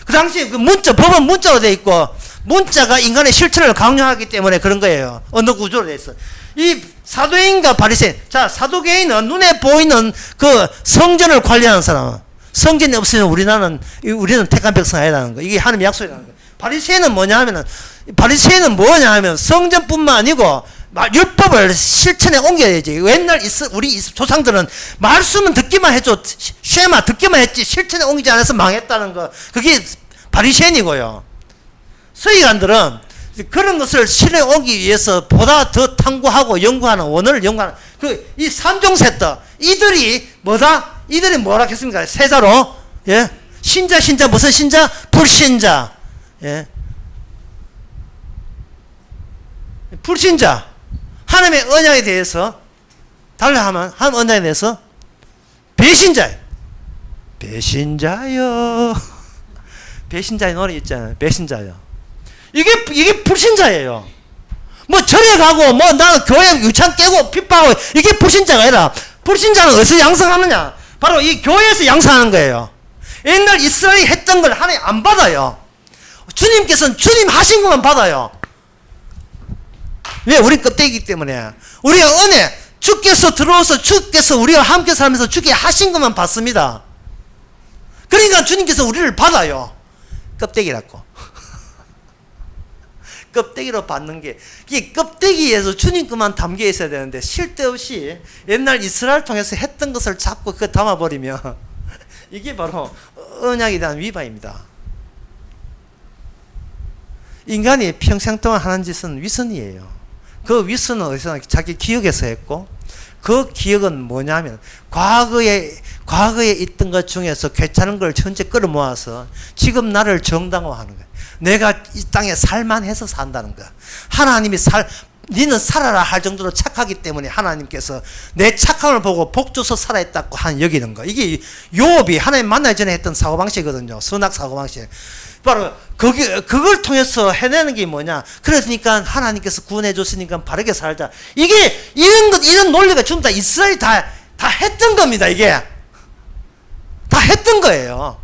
그 당시에 그 법은 문자로 되어 있고, 문자가 인간의 실천을 강요하기 때문에 그런 거예요. 언어 구조로 되어 있어. 이 사도개인과 바리새인. 자, 사도개인은 눈에 보이는 그 성전을 관리하는 사람. 성전이 없으면 우리는 택한 백성이 아니라는 거. 이게 하나님의 약속이라는 거. 바리새인은 바리새인은 뭐냐 하면 성전뿐만 아니고 율법을 실천에 옮겨야지. 옛날 우리 조상들은 말씀은 듣기만 했죠. 쉐마 듣기만 했지 실천에 옮기지 않아서 망했다는 거. 그게 바리새인이고요. 서기관들은 그런 것을 실행에 옮기기 위해서 보다 더 탐구하고 연구하는, 원어를 연구하는 이 삼종세터, 이들이 뭐라 했습니까? 세자로, 예? 신자, 무슨 신자? 불신자. 예? 불신자. 하나님의 언약에 대해서, 달라하면 하나님의 언약에 대해서 배신자요. 배신자의 노래 있잖아요. 배신자요. 이게 불신자예요. 뭐 절에 가고 뭐 나는 교회 유찬 깨고 핍박하고, 이게 불신자가 아니라, 불신자는 어디서 양성하느냐? 바로 이 교회에서 양성하는 거예요. 옛날 이스라엘이 했던 걸 하나님 안 받아요. 주님께서는 주님 하신 것만 받아요. 왜? 우린 껍데기이기 때문에. 우리가 은혜, 주께서 들어와서 주께서 우리와 함께 살면서 주께 하신 것만 받습니다. 그러니까 주님께서 우리를 받아요. 껍데기라고. 껍데기로 받는 게, 이게 껍데기에서 주님 것만 담겨 있어야 되는데, 쓸데없이 옛날 이스라엘 통해서 했던 것을 잡고 그거 담아버리면 이게 바로 언약에 대한 위반입니다. 인간이 평생 동안 하는 짓은 위선이에요. 그 위선은 어디서 자기 기억에서 했고, 그 기억은 뭐냐면 과거에 있던 것 중에서 괜찮은 걸 현재 끌어모아서 지금 나를 정당화하는 거예요. 내가 이 땅에 살만해서 산다는 거야. 하나님이 니는 살아라 할 정도로 착하기 때문에 하나님께서 내 착함을 보고 복 줘서 살아있다고 여기는 거. 이게 요업이 하나님 만나기 전에 했던 사고방식이거든요. 선악 사고방식. 바로 그걸 통해서 해내는 게 뭐냐? 그러니까 하나님께서 구원해 줬으니까 바르게 살자. 이게 이런 논리가 전부 다 이스라엘이 다 했던 겁니다. 이게 다 했던 거예요.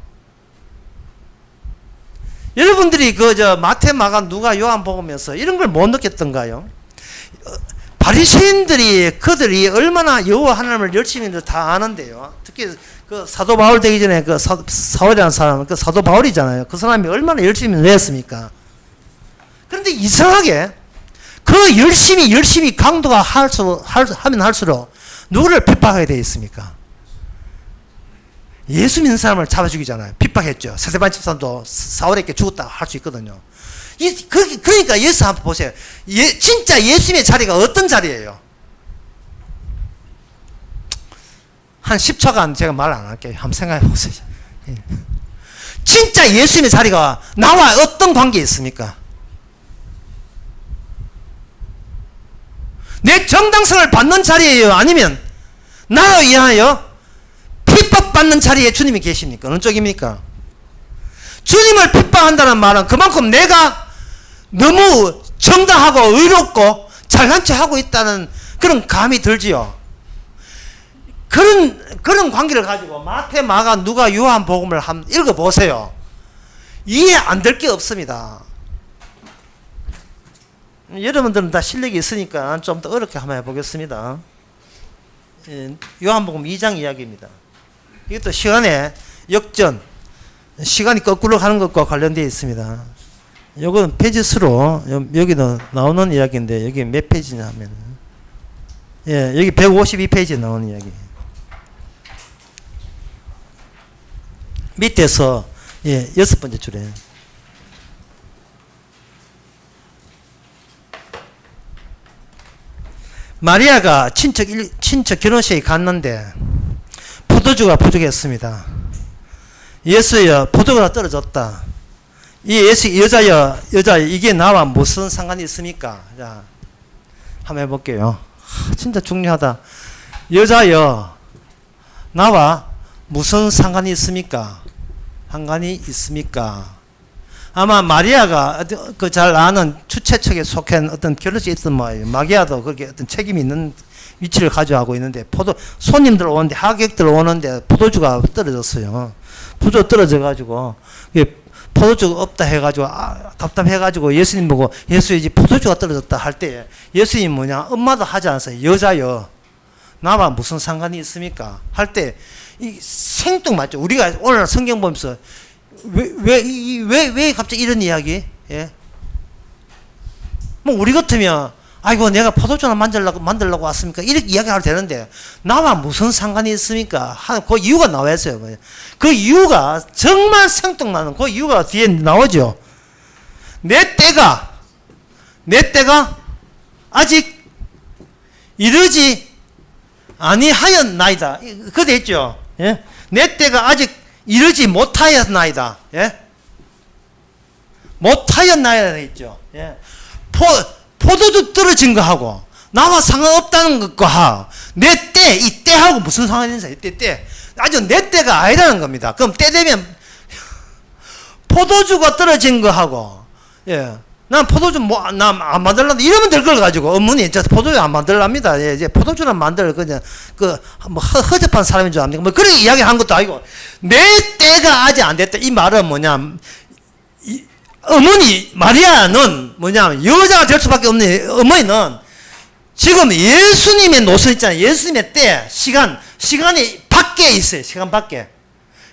여러분들이 마태, 마가, 누가, 요한 보면서 이런 걸 못 느꼈던가요? 바리새인들이 그들이 얼마나 여호와 하나님을 열심히 다 아는데요. 특히 그 사도 바울 되기 전에 그 사울이라는 사람은 그 사도 바울이잖아요. 그 사람이 얼마나 열심히 했습니까? 그런데 이상하게 그 열심히 강도가 하면 할수록 누구를 핍박하게 되어 있습니까? 예수 믿는 사람을 잡아 죽이잖아요. 핍박했죠. 스데반 집사도 사울에게 죽었다 할 수 있거든요. 그러니까 예수 한번 보세요. 진짜 예수님의 자리가 어떤 자리예요? 한 10초간 제가 말 안 할게요. 한번 생각해 보세요. 진짜 예수님의 자리가 나와 어떤 관계에 있습니까? 내 정당성을 받는 자리예요? 아니면 나로 인하여 핍박받는 자리에 주님이 계십니까? 어느 쪽입니까? 주님을 핍박한다는 말은 그만큼 내가 너무 정당하고 의롭고 잘난 체 하고 있다는 그런 감이 들지요. 그런 관계를 가지고 마태, 마가, 누가, 요한 복음을 한번 읽어보세요. 이해 안 될 게 없습니다. 여러분들은 다 실력이 있으니까 좀 더 어렵게 한번 해보겠습니다. 요한복음 2장 이야기입니다. 이것도 시간의 역전, 시간이 거꾸로 가는 것과 관련되어 있습니다. 요건 페이지 수로 여기도 나오는 이야기인데 여기 몇 페이지냐 하면 여기 152페이지에 나오는 이야기. 밑에서 6번째 줄에 마리아가 친척 결혼식에 갔는데 포도주가 부족했습니다. 예수여, 포도주가 떨어졌다. 이 예수, 여자, 이게 나와 무슨 상관이 있습니까? 자, 한번 해볼게요. 진짜 중요하다. 여자여, 나와 무슨 상관이 있습니까? 상관이 있습니까? 아마 마리아가 그 잘 아는 추체측에 속한 어떤 결혼식이 있던 뭐예요. 마귀아도 그렇게 어떤 책임이 있는 위치를 가져가고 있는데 손님들 오는데 하객들 오는데 포도주가 떨어졌어요. 포도주 떨어져가지고 포도주가 없다 해가지고 답답해가지고 예수님 보고 예수 이제 포도주가 떨어졌다 할 때 예수님 뭐냐 엄마도 하지 않았어요. 여자여 나와 무슨 상관이 있습니까? 할 때 이 생뚱맞죠. 우리가 오늘 성경 보면서 왜 갑자기 이런 이야기? 예? 뭐 우리 같으면 아이고 내가 포도주나 만들려고 왔습니까? 이렇게 이야기하면 되는데 나와 무슨 상관이 있습니까? 그 이유가 나와 있어요. 그 이유가 정말 생뚱나는 그 이유가 뒤에 나오죠. 내 때가 아직 이르지 아니하였나이다. 그거 됐죠. 예? 내 때가 아직 이르지 못하였나이다. 예? 못하였나이다 있죠. 예? 포도주 떨어진 거하고 나와 상관없다는 것과 내 때, 이 때하고 무슨 상관이 있어요? 때. 아주 내 때가 아니라는 겁니다. 그럼 때 되면 포도주가 떨어진 거하고 예. 난 포도주 나 안 만들란다 이러면 될 걸 가지고 어머니 저 포도주 안 만들랍니다. 예, 이제 포도주는 만들 그냥 뭐 허접한 사람인 줄 압니까? 뭐 그렇게 이야기한 것도 아니고 내 때가 아직 안 됐다. 이 말은 뭐냐? 어머니 마리아는 뭐냐면 여자가 될 수밖에 없는 어머니는 지금 예수님의 노선 있잖아요. 예수님의 때 시간이 밖에 있어요. 시간 밖에.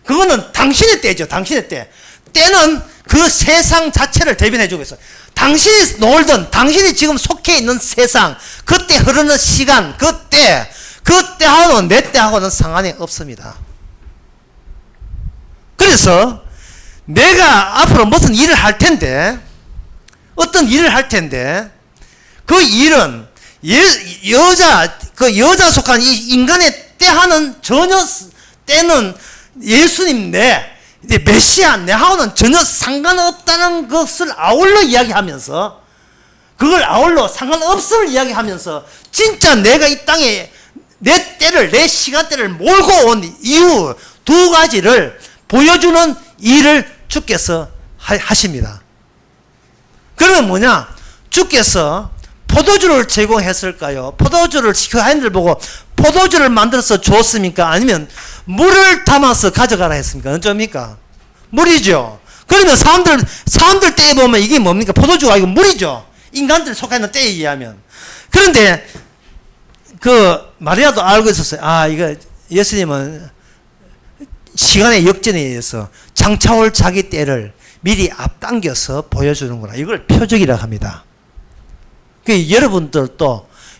그거는 당신의 때죠. 당신의 때. 때는 그 세상 자체를 대변해주고 있어요. 당신이 놀던 당신이 지금 속해 있는 세상 그때 흐르는 시간 그때하고는 내 때하고는 상관이 없습니다. 그래서 내가 앞으로 무슨 일을 할 텐데 어떤 일을 할 텐데 그 일은 여자 속한 이 인간의 때하는 전혀 때는 예수님 이제 메시아 내하고는 전혀 상관없다는 것을 아울러 이야기하면서 그걸 아울러 상관없음을 이야기하면서 진짜 내가 이 땅에 내 시간대를 몰고 온 이유 두 가지를 보여주는 일을 주께서 하십니다. 그러면 뭐냐? 주께서 포도주를 제공했을까요? 포도주를 그 아이들 보고 포도주를 만들어서 줬습니까? 아니면 물을 담아서 가져가라 했습니까? 어쩝니까? 물이죠. 그러면 사람들 때에 보면 이게 뭡니까? 포도주가 아니고 물이죠. 인간들 속해 있는 때에 의하면. 그런데 그 마리아도 알고 있었어요. 이거 예수님은 시간의 역전에 의해서 장차올 자기 때를 미리 앞당겨서 보여주는구나. 이걸 표적이라고 합니다.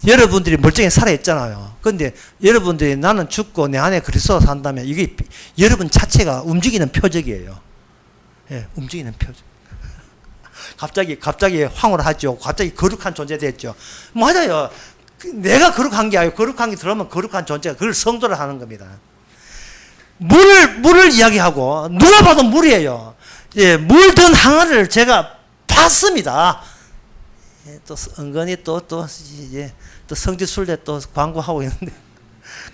여러분들이 멀쩡히 살아있잖아요. 그런데 여러분들이 나는 죽고 내 안에 그리스도가 산다면 이게 여러분 자체가 움직이는 표적이에요. 예, 움직이는 표적. 갑자기 황홀하죠. 갑자기 거룩한 존재 됐죠. 맞아요. 내가 거룩한 게 아니고 거룩한 게 들어오면 거룩한 존재가 그걸 성도를 하는 겁니다. 물을 이야기하고 누가 봐도 물이에요. 예, 물 든 항아리를 제가 봤습니다. 예, 또 은근히 또 성지순례 또 광고하고 있는데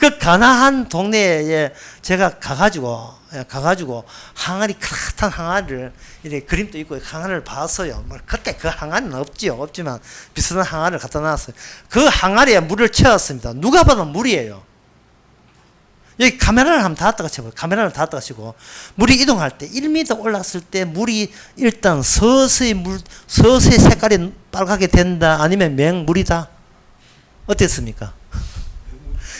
그 가나안 동네에 제가 가가지고 항아리 크atan 항아리를 이렇게 그림도 있고 항아리를 봤어요. 뭐 그때 그 항아리는 없지만 비슷한 항아리를 갖다 놨어요. 그 항아리에 물을 채웠습니다. 누가 봐도 물이에요. 여기 카메라를 한번 닫았다가 쳐봐요. 카메라를 닫았다가 치고 물이 이동할 때 1m 올랐을 때 물이 일단 서서히 색깔이 빨갛게 된다 아니면 맹물이다. 어땠습니까?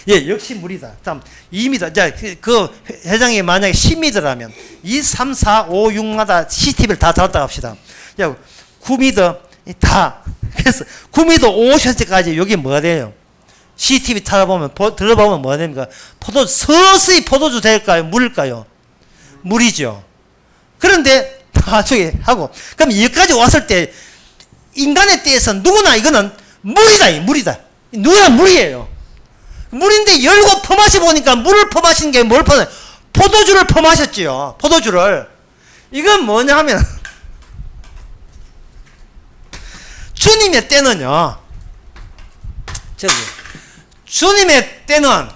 예, 역시 물이다. 다음 2m. 자, 그 회장이 만약에 10m라면 2, 3, 4, 5, 6마다 CCTV를 다 달았다 합시다. 야, 9m 다. 그래서 9m 50cm까지 여기 뭐가 돼요? CCTV 들어보면 뭐가 됩니까? 서서히 포도주 될까요? 물일까요? 물이죠. 그런데 나중에 하고 그럼 여기까지 왔을 때 인간의 때에서 누구나 이거는 물이다. 누구나 물이에요. 물인데 열고 퍼마시 보니까 물을 퍼마신 게 뭘 퍼내? 포도주를 퍼마셨지요. 포도주를. 이건 뭐냐 하면 주님의 때는요. 저기 주님의 때는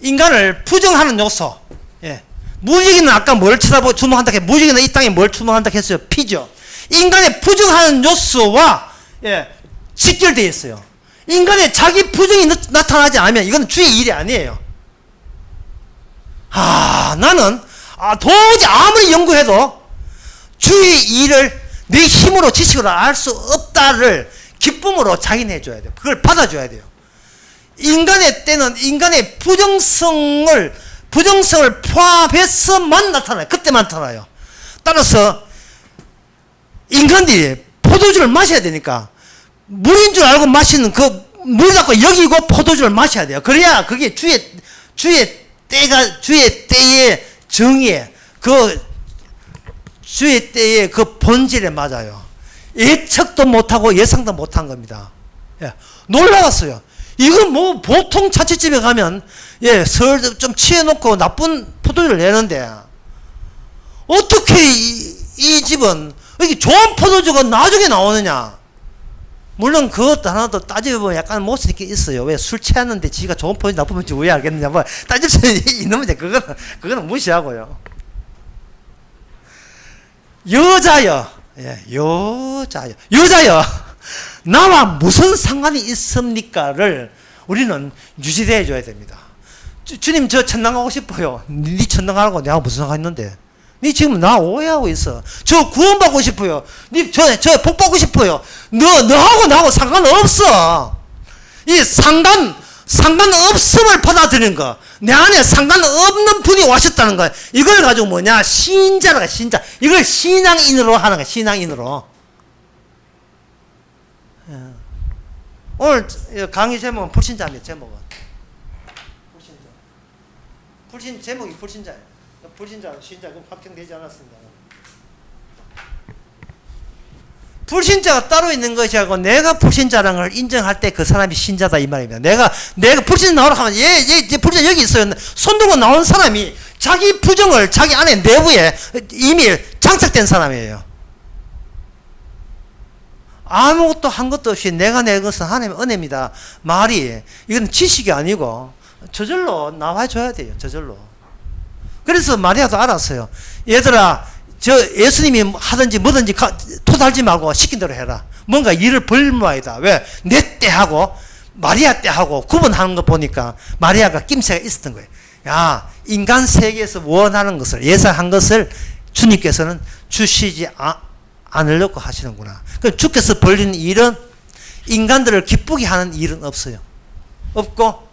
인간을 부정하는 요소. 예. 무지개는 아까 뭘 주목한다 했? 무지개는 이 땅에 뭘 주목한다 했어요? 피죠. 인간의 부정하는 요소와 예, 직결되어 있어요. 인간의 자기 부정이 나타나지 않으면 이건 주의 일이 아니에요. 나는 도저히 아무리 연구해도 주의 일을 내 힘으로 지식으로 알 수 없다를 기쁨으로 자인해 줘야 돼요. 그걸 받아줘야 돼요. 인간의 때는 인간의 부정성을 포함해서만 나타나요. 그때만 나타나요. 따라서 인간들이 포도주를 마셔야 되니까 물인 줄 알고 마시는 그 물이라고 여기고 포도주를 마셔야 돼요. 그래야 그게 주의 때의 정의에 주의 때의 그 본질에 맞아요. 예측도 못하고 예상도 못한 겁니다. 예. 놀라웠어요. 이건 뭐 보통 자취집에 가면 예, 좀 취해놓고 나쁜 포도주를 내는데 어떻게 이 집은 이게 좋은 포도주가 나중에 나오느냐? 물론 그것도 하나도 따져보면 약간 모습이 있어요. 왜 술 취했는데 지가 좋은 포도주 나쁜 포도주 왜 알겠느냐? 뭐 따질 수 있는 문제 그거는 무시하고요. 여자여, 예, 여자여, 나와 무슨 상관이 있습니까를 우리는 유지해 줘야 됩니다. 주님 저 천당 가고 싶어요. 네 천당 가고 내가 무슨 상관 있는데? 네 지금 나 오해하고 있어. 저 구원받고 싶어요. 네 저 복 받고 싶어요. 너하고 나하고 상관없어. 이 상관없음을 받아들이는 거. 내 안에 상관없는 분이 와셨다는 거. 이걸 가지고 뭐냐? 신자라가 신자. 이걸 신앙인으로 하는 거야. 신앙인으로. 오늘 강의 제목은 불신자입니다. 제목은. 제목이 불신자예요. 불신자, 신자, 그럼 확정되지 않았습니다. 불신자가 따로 있는 것이 아니고 내가 불신자라는 걸 인정할 때 그 사람이 신자다 이 말입니다. 내가 불신자 나오라 하면 얘 불신자 여기 있어요. 손 들고 나온 사람이 자기 부정을 자기 안에 내부에 이미 장착된 사람이에요. 아무것도 한 것도 없이 내가 내 것은 하나님의 은혜입니다. 말이 이건 지식이 아니고 저절로 나와줘야 돼요. 저절로. 그래서 마리아도 알았어요. 얘들아, 저 예수님이 하든지 뭐든지 토달지 말고 시킨 대로 해라. 뭔가 일을 벌모아이다. 왜? 내 때하고 마리아 때하고 구분하는 거 보니까 마리아가 낌새가 있었던 거예요. 야, 인간 세계에서 원하는 것을 예상한 것을 주님께서는 주시지 않으려고 하시는구나. 그럼 주께서 벌리는 일은 인간들을 기쁘게 하는 일은 없어요. 없고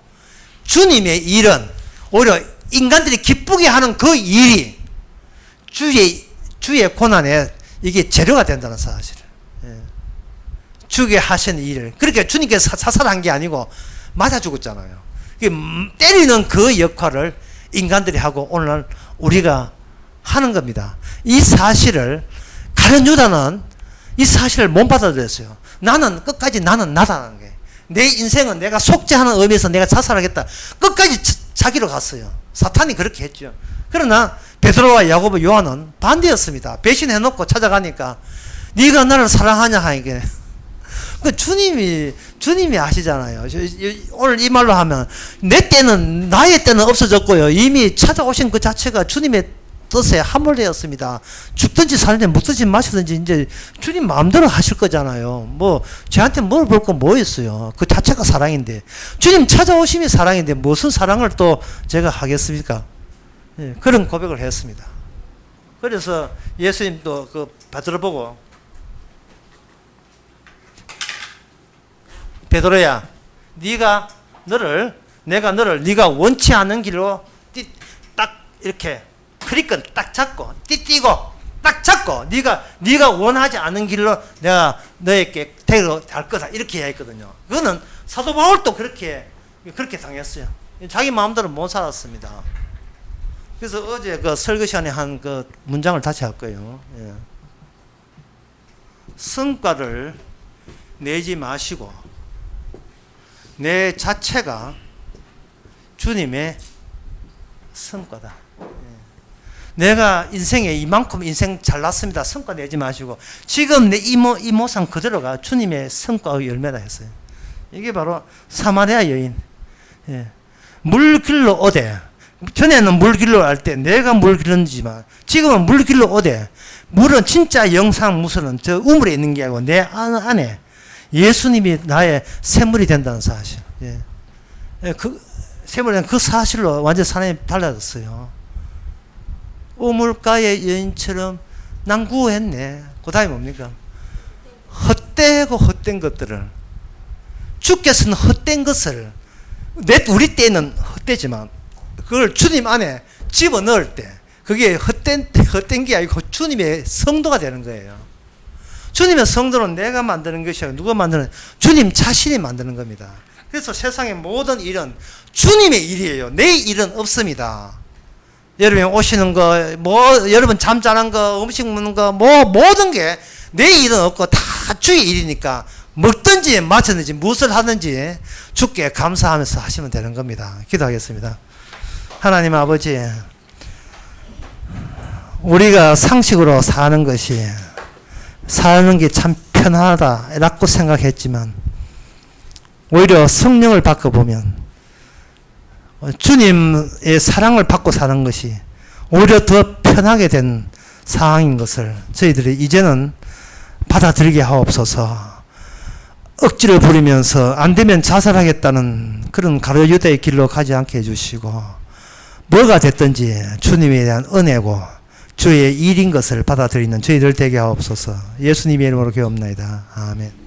주님의 일은 오히려 인간들이 기쁘게 하는 그 일이 주의 고난에 이게 재료가 된다는 사실을. 예. 주게 하신 일을. 그렇게 주님께서 사살한 게 아니고 맞아 죽었잖아요. 때리는 그 역할을 인간들이 하고 오늘 우리가 하는 겁니다. 이 사실을 가룟 유다는 이 사실을 못 받아들였어요. 나는 끝까지 나는 나다는 게. 내 인생은 내가 속죄하는 의미에서 내가 자살하겠다. 끝까지 자기로 갔어요. 사탄이 그렇게 했죠. 그러나 베드로와 야고보 요한은 반대였습니다. 배신해놓고 찾아가니까 네가 나를 사랑하냐 하니까 그 주님이 아시잖아요. 오늘 이 말로 하면 나의 때는 없어졌고요. 이미 찾아오신 그 자체가 주님의 뜻에 함몰되었습니다. 죽든지 살든지 먹든지 마시든지 이제 주님 마음대로 하실 거잖아요. 뭐 저한테 뭘 볼 거 뭐 있어요. 그 자체가 사랑인데 주님 찾아오심이 사랑인데 무슨 사랑을 또 제가 하겠습니까? 예, 그런 고백을 했습니다. 그래서 예수님도 그 베드로 보고 베드로야, 내가 너를 네가 원치 않는 길로 딱 이렇게 크리끈 딱 잡고 띠띠고 딱 잡고 네가 원하지 않는 길로 내가 너에게 데려갈 거다 이렇게 이야기했거든요. 그거는 사도 바울도 그렇게 당했어요. 자기 마음대로 못 살았습니다. 그래서 어제 그 설교 시간에 한 그 문장을 다시 할 거예요. 예. 성과를 내지 마시고 내 자체가 주님의 성과다. 내가 인생에 이만큼 인생 잘났습니다. 성과 내지 마시고 지금 내 이 모상 그대로가 주님의 성과의 열매다 했어요. 이게 바로 사마리아 여인. 예. 물 길러 오되, 전에는 물 길러 할 때 내가 물 길렀지만 지금은 물 길러 오되, 물은 진짜 영상 무술은 저 우물에 있는 게 아니고 내 안에 예수님이 나의 샘물이 된다는 사실. 예. 예, 그 샘물이 된 그 사실로 완전 사람이 달라졌어요. 우물가의 여인처럼 난 구했네. 그 다음에 뭡니까? 헛되고 헛된 것들을, 주께서는 헛된 것을, 우리 때는 헛되지만 그걸 주님 안에 집어넣을 때 그게 헛된 게 아니고 주님의 성도가 되는 거예요. 주님의 성도는 내가 만드는 것이 아니고 누가 만드는, 주님 자신이 만드는 겁니다. 그래서 세상의 모든 일은 주님의 일이에요. 내 일은 없습니다. 여러분 오시는 거, 여러분 잠자는 거, 음식 먹는 거, 모든 게 내 일은 없고 다 주의 일이니까 먹든지 마시든지 무엇을 하든지 주께 감사하면서 하시면 되는 겁니다. 기도하겠습니다. 하나님 아버지, 우리가 상식으로 사는 것이, 사는 게 참 편하다라고 생각했지만 오히려 성령을 바꿔보면 주님의 사랑을 받고 사는 것이 오히려 더 편하게 된 상황인 것을 저희들이 이제는 받아들이게 하옵소서. 억지를 부리면서 안 되면 자살하겠다는 그런 가룟 유다의 길로 가지 않게 해주시고, 뭐가 됐든지 주님에 대한 은혜고 주의 일인 것을 받아들이는 저희들 되게 하옵소서. 예수님의 이름으로 기도합나이다. 아멘.